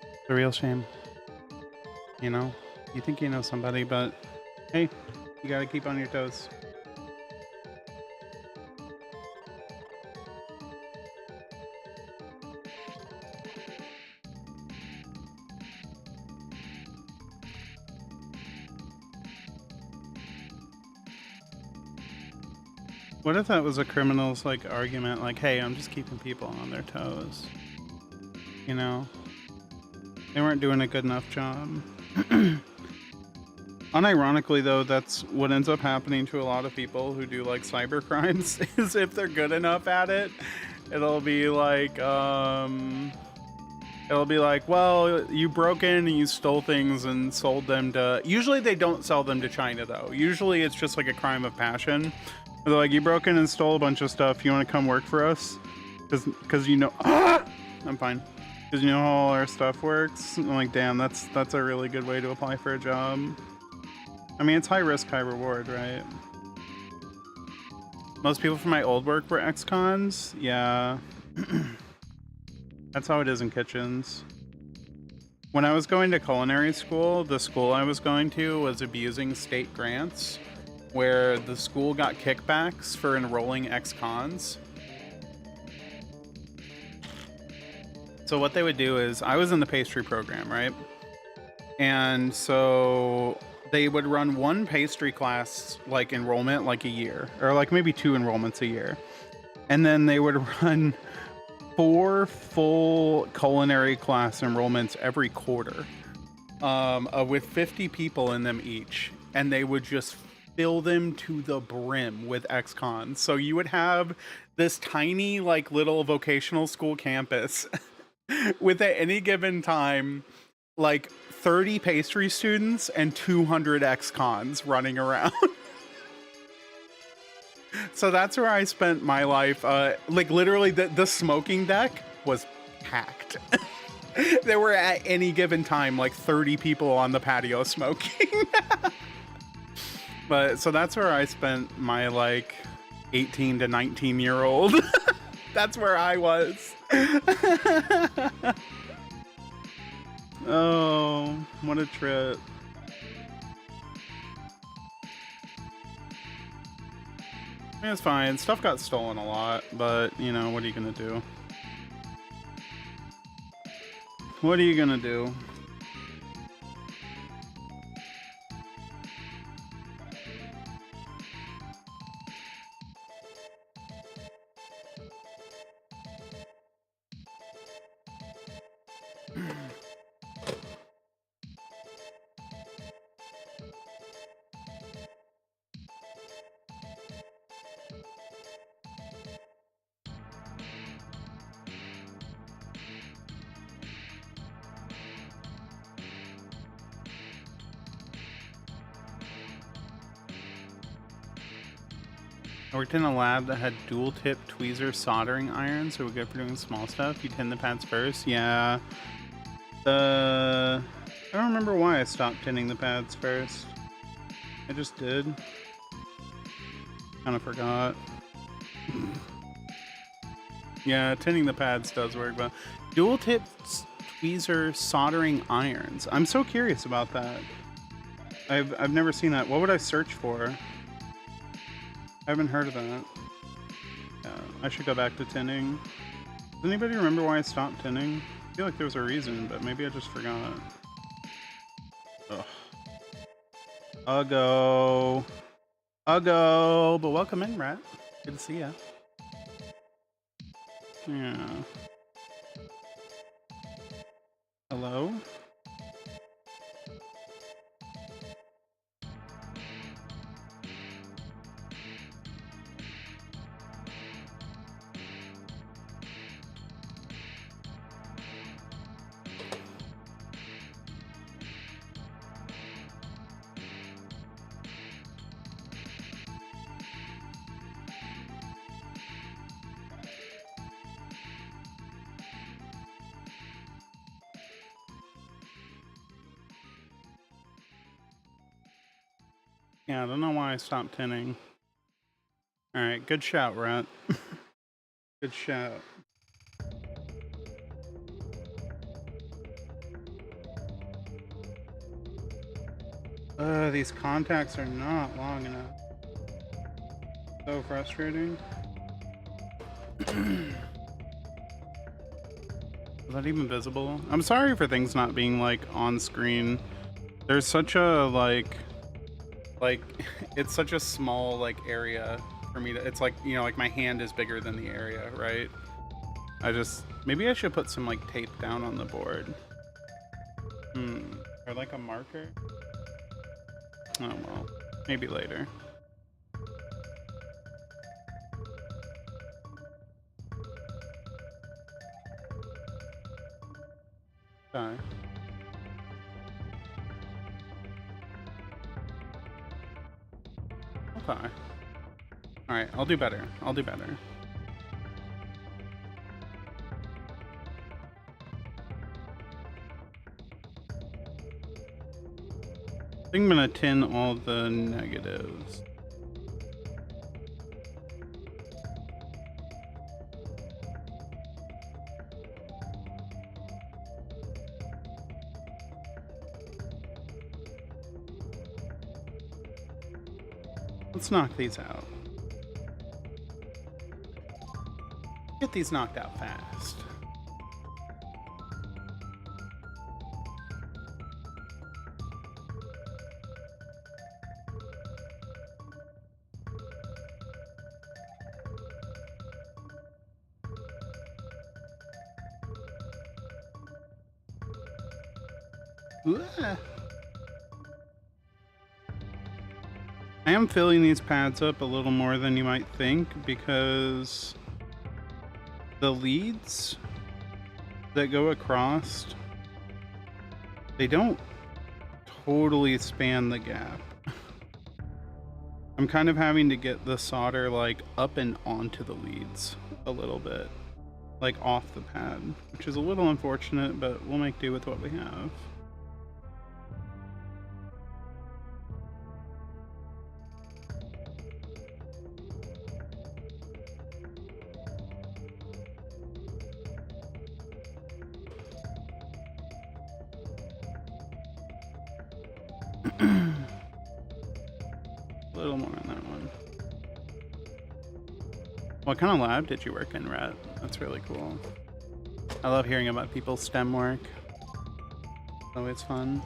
It's a real shame. You know, you think you know somebody, but hey, you gotta keep on your toes. What if that was a criminal's like argument, like, hey, I'm just keeping people on their toes. You know? They weren't doing a good enough job. Unironically though, that's what ends up happening to a lot of people who do like cyber crimes, is if they're good enough at it, it'll be like, well, you broke in and you stole things and sold them to, usually they don't sell them to China though. Usually it's just like a crime of passion. They're like, you broke in and stole a bunch of stuff. You want to come work for us? Because you know, I'm fine. Because you know how all our stuff works. I'm like, damn, that's a really good way to apply for a job. I mean, it's high risk, high reward, right? Most people from my old work were ex-cons. Yeah. That's how it is in kitchens. When I was going to culinary school, the school I was going to was abusing state grants, where the school got kickbacks for enrolling ex-cons. So what they would do is, I was in the pastry program, right? And so they would run one pastry class, like enrollment, like a year, or like maybe 2 enrollments a year. And then they would run 4 full culinary class enrollments every quarter, with 50 people in them each. And they would just fill them to the brim with ex-cons. So you would have this tiny, like, little vocational school campus with at any given time, like 30 pastry students and 200 ex-cons running around. So that's where I spent my life. Like literally the smoking deck was packed. There were at any given time like 30 people on the patio smoking. But so that's where I spent my like 18 to 19-year-old. That's where I was. Oh, what a trip. It's fine. Stuff got stolen a lot, but you know, what are you gonna do? What are you gonna do? I worked in a lab that had dual tip tweezer soldering irons, so we're good for doing small stuff. You tin the pads first? Yeah. I don't remember why I stopped tinning the pads first. I just did. Kind of forgot. Yeah, tinning the pads does work, but dual tip tweezer soldering irons. I'm so curious about that. I've never seen that. What would I search for? I haven't heard of that. Yeah, I should go back to tinning. Does anybody remember why I stopped tinning? I feel like there was a reason, but maybe I just forgot. Ugh. Uggo. Uggo, but welcome in, Rat. Good to see ya. Yeah. Hello? Yeah, I don't know why I stopped tinning. Alright, good shout, Rat. Good shout. These contacts are not long enough. So frustrating. Is that even visible? I'm sorry for things not being like on screen. There's such a like it's such a small like area for me to, it's like, you know, like my hand is bigger than the area, right? Maybe I should put some like tape down on the board. Or like a marker. Oh well, maybe later. Okay. Okay. Alright, I'll do better. I'll do better. I think I'm gonna tin all the negatives. Let's knock these out. Get these knocked out fast. Ugh. I am filling these pads up a little more than you might think because the leads that go across, they don't totally span the gap. I'm kind of having to get the solder like up and onto the leads a little bit, like off the pad, which is a little unfortunate, but we'll make do with what we have. A little more on that one. What kind of lab did you work in, Rat? That's really cool. I love hearing about people's STEM work. It's always fun.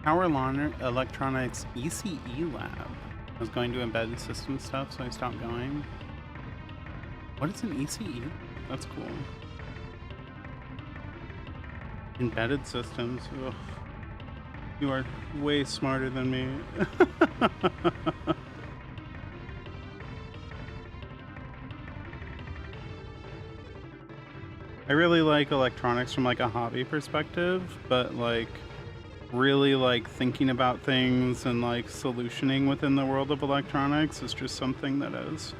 Electronics ECE lab. I was going to embedded system stuff, so I stopped going. What is an ECE? That's cool. Embedded systems. Ugh. You are way smarter than me. I really like electronics from like a hobby perspective, but like really like thinking about things and like solutioning within the world of electronics is just something that has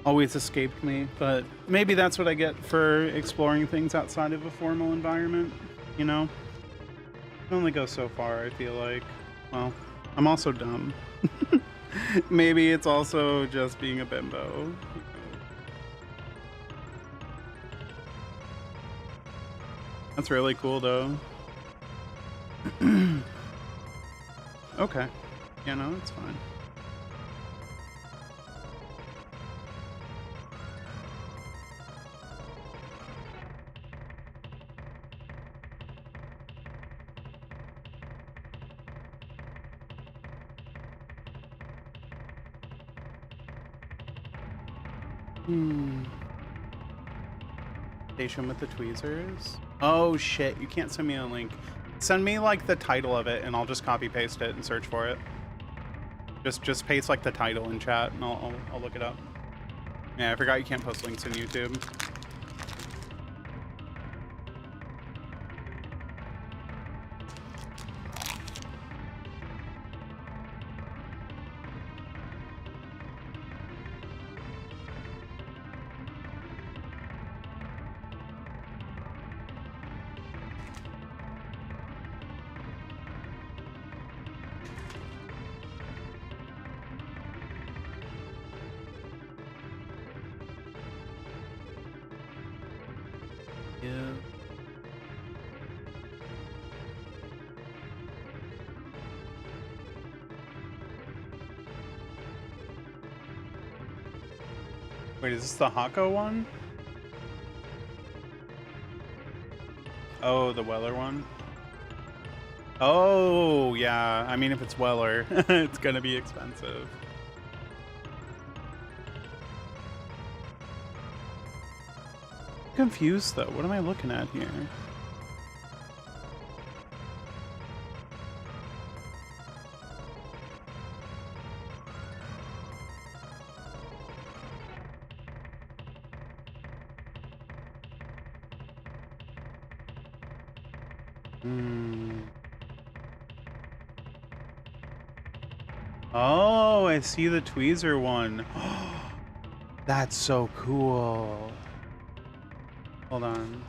always escaped me. But maybe that's what I get for exploring things outside of a formal environment, you know? I can only go so far, I feel like. Well, I'm also dumb. Maybe it's also just being a bimbo. That's really cool, though. Okay. Yeah, no, it's fine. Station with the tweezers. Oh shit, you can't send me a link. Send me like the title of it and I'll just copy paste it and search for it. Just paste like the title in chat and I'll look it up. Yeah, I forgot you can't post links in YouTube. Wait, is this the Hako one? Oh, the Weller one? Oh, yeah. I mean, if it's Weller, it's gonna be expensive. I'm confused, though. What am I looking at here? Oh, I see the tweezer one. That's so cool. Hold on.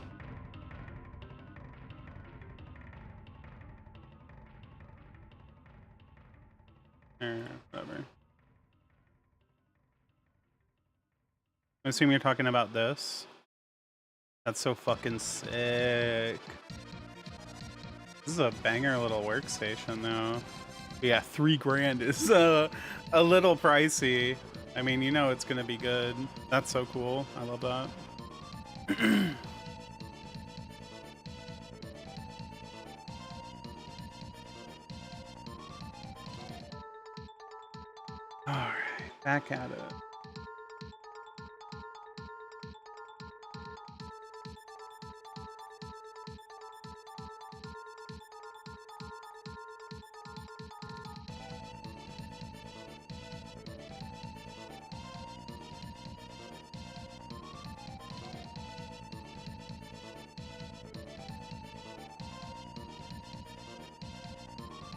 Whatever. I assume you're talking about this. That's so fucking sick. This is a banger little workstation, though. Yeah, $3,000 is a little pricey. I mean, you know it's gonna be good. That's so cool. I love that. All right, back at it.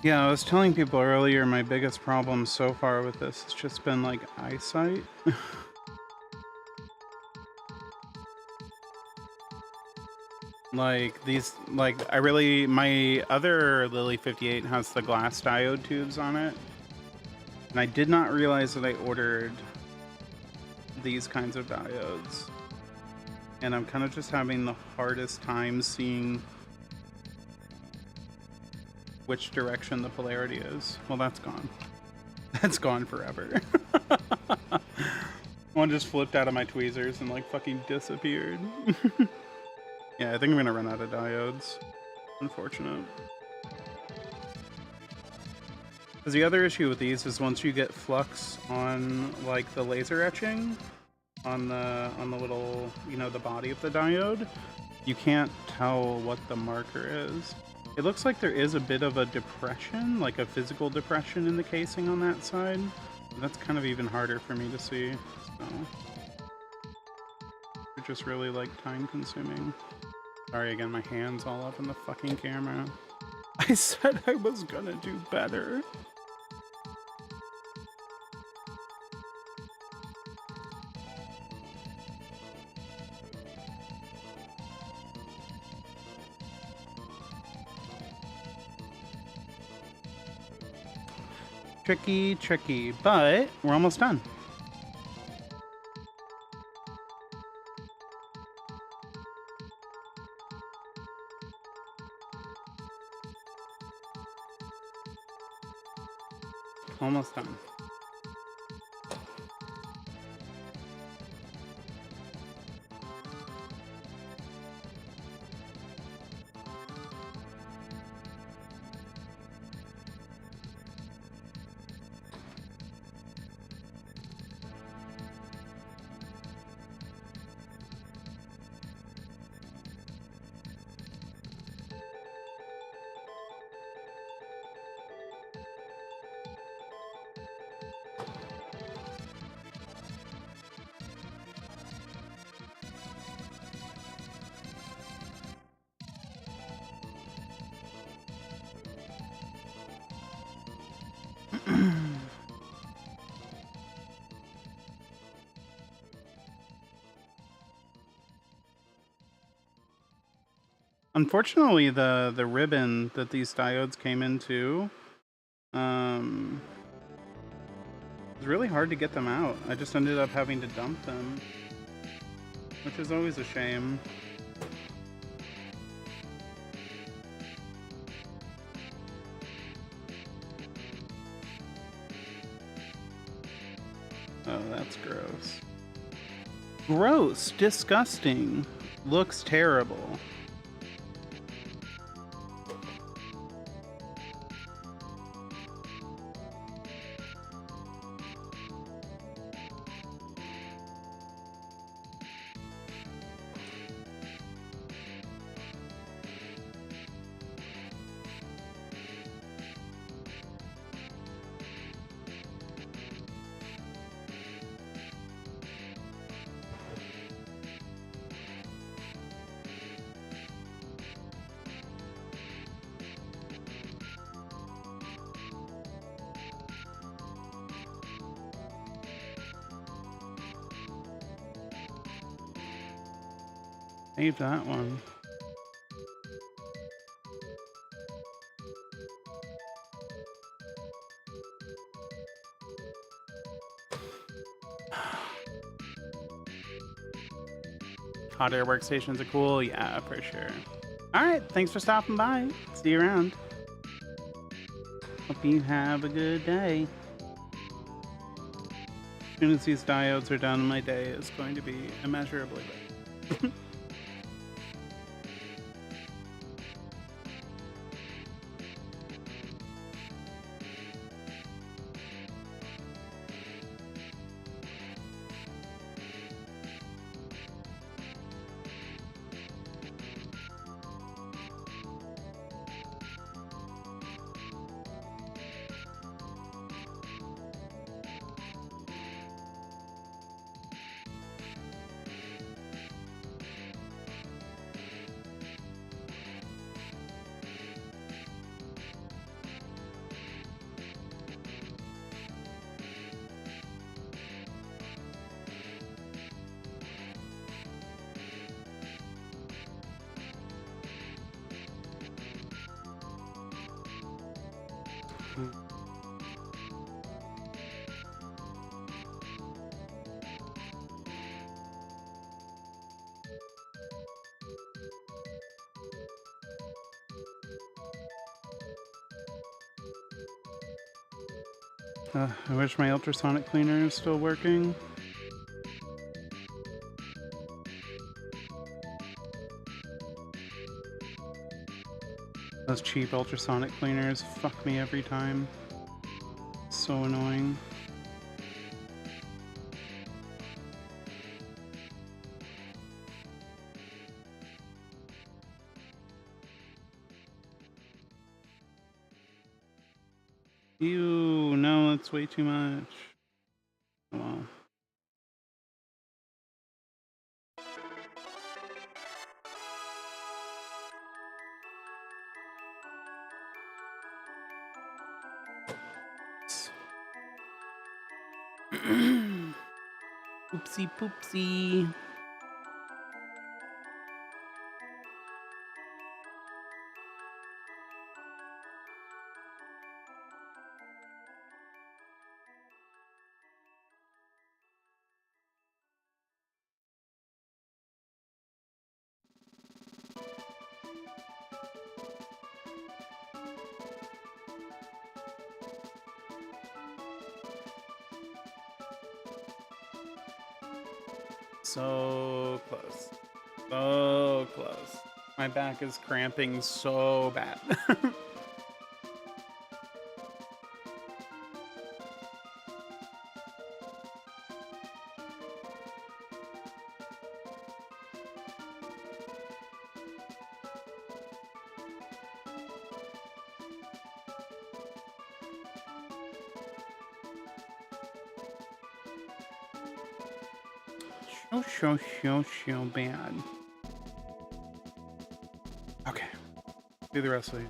Yeah, I was telling people earlier my biggest problem so far with this has just been like eyesight. Like these, like my other Lily58 has the glass diode tubes on it. And I did not realize that I ordered these kinds of diodes. And I'm kind of just having the hardest time seeing which direction the polarity is. Well, that's gone. That's gone forever. One just flipped out of my tweezers and like fucking disappeared. Yeah, I think I'm gonna run out of diodes. Unfortunate. Because the other issue with these is once you get flux on like the laser etching on the little, you know, the body of the diode, you can't tell what the marker is. It looks like there is a bit of a depression, like a physical depression in the casing on that side. That's kind of even harder for me to see. So it's just really like time consuming. Sorry again, my hand's all up in the fucking camera. I said I was gonna do better. Tricky, tricky, but we're almost done. Almost done. Unfortunately, the ribbon that these diodes came into, it's really hard to get them out. I just ended up having to dump them, which is always a shame. Oh, that's gross. Gross, disgusting, looks terrible. Save that one. Hot air workstations are cool. Yeah, for sure. All right. Thanks for stopping by. See you around. Hope you have a good day. As soon as these diodes are done, my day is going to be immeasurably better. I wish my ultrasonic cleaner is still working. Those cheap ultrasonic cleaners fuck me every time. so annoying. Ew, no, that's way too much. Oh, well. Oopsie poopsie. So close. So close. My back is cramping so bad. So bad. Okay. Do the rest of these.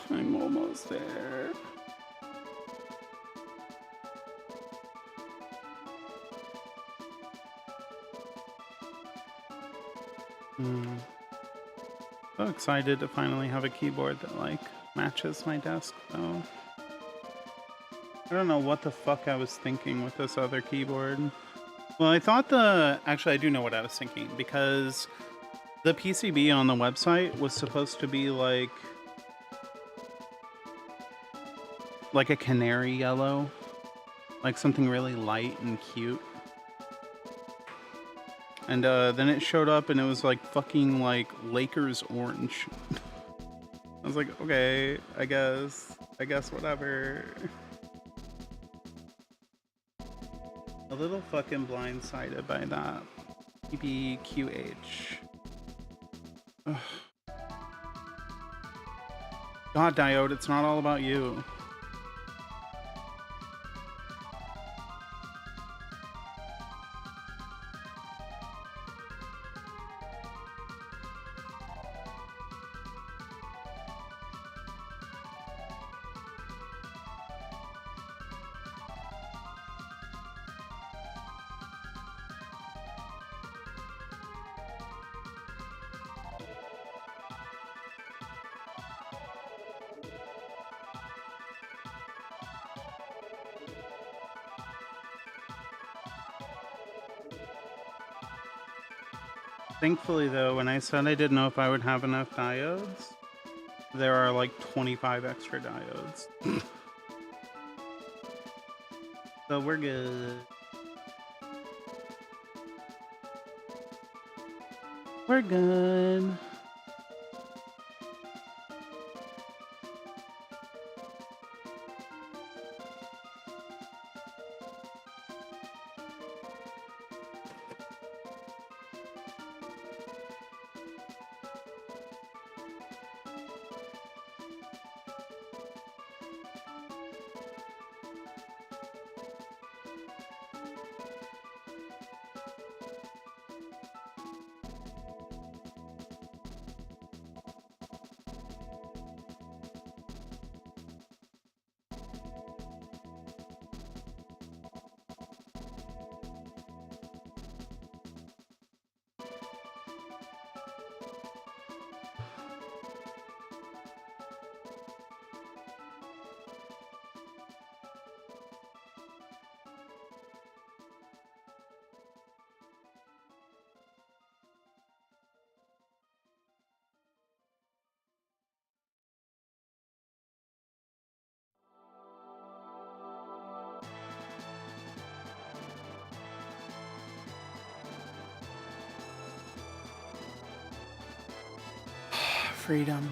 I'm almost there. So excited to finally have a keyboard that like matches my desk though. I don't know what the fuck I was thinking with this other keyboard. Well, I thought actually I do know what I was thinking, because the PCB on the website was supposed to be like a canary yellow, like something really light and cute. And then it showed up and it was like fucking like Lakers orange. I was like, okay, I guess whatever. A little fucking blindsided by that. PBQH. Ugh. God, Diode, it's not all about you. Thankfully, though, when I said I didn't know if I would have enough diodes, there are like 25 extra diodes. So we're good. We're good. freedom.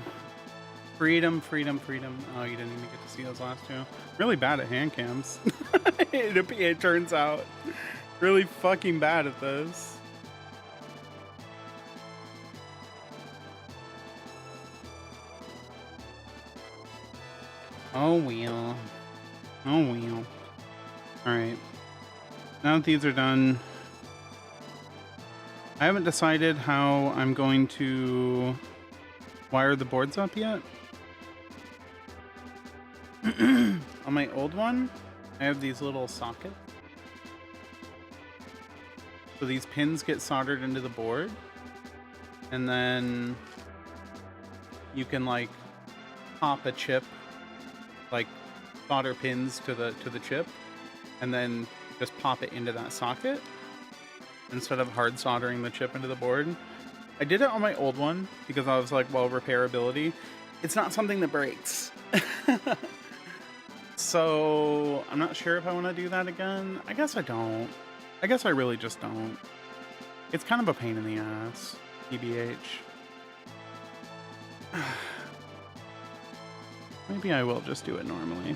Freedom, freedom, freedom. Oh, you didn't even get to see those last two. Really bad at hand cams. It turns out. Really fucking bad at this. Oh, well. Oh, well. Alright. Now that these are done, I haven't decided how I'm going to wire the boards up yet. On my old one, I have these little sockets. So these pins get soldered into the board, and then you can like pop a chip, like solder pins to the chip, and then just pop it into that socket instead of hard soldering the chip into the board. I did it on my old one because I was like, well, repairability. It's not something that breaks. So I'm not sure if I want to do that again. I guess I don't. I guess I really just don't. It's kind of a pain in the ass, TBH. Maybe I will just do it normally.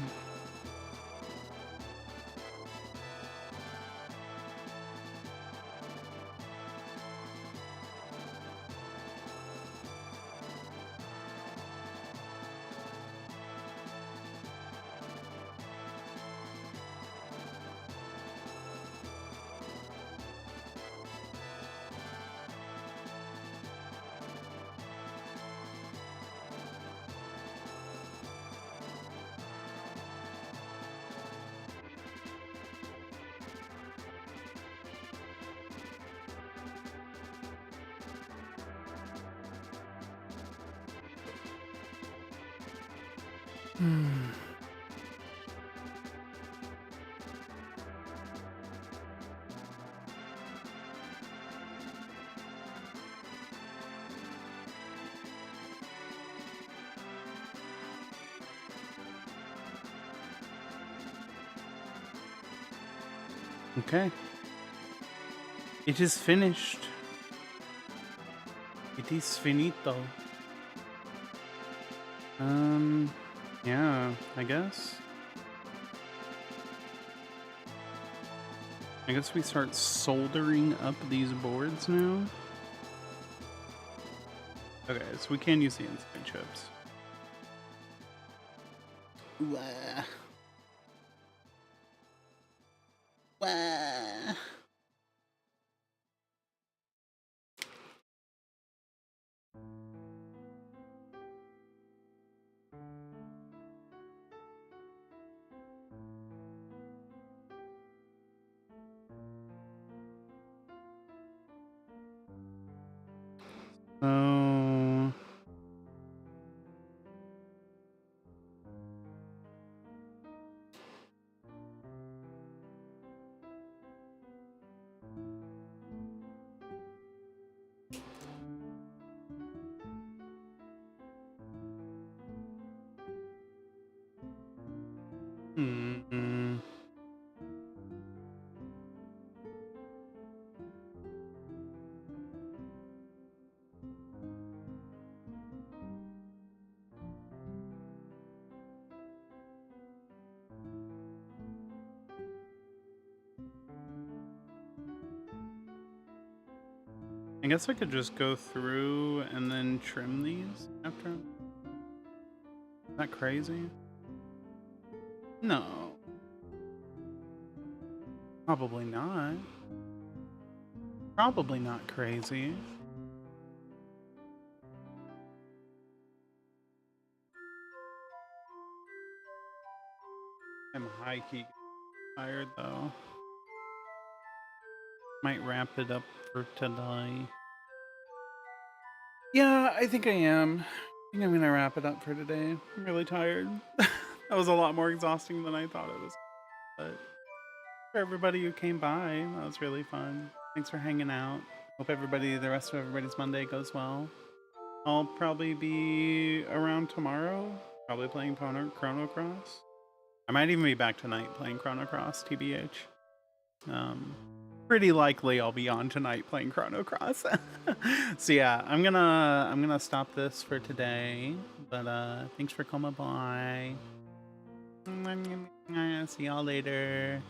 Okay. It is finished. It is finito. Yeah, I guess. I guess we start soldering up these boards now. Okay, so we can use the inside chips. Wah. Wah. So I guess I could just go through and then trim these after. Is that crazy? No. Probably not. Probably not crazy. I'm high-key tired though. Might wrap it up for today. Yeah, I think I am. I think I'm gonna wrap it up for today. I'm really tired. That was a lot more exhausting than I thought it was. But for everybody who came by, that was really fun. Thanks for hanging out. Hope the rest of everybody's Monday goes well. I'll probably be around tomorrow, probably playing Chrono Cross. I might even be back tonight playing Chrono Cross, TBH. pretty likely I'll be on tonight playing Chrono Cross. So yeah, I'm gonna stop this for today. But thanks for coming by. See y'all later.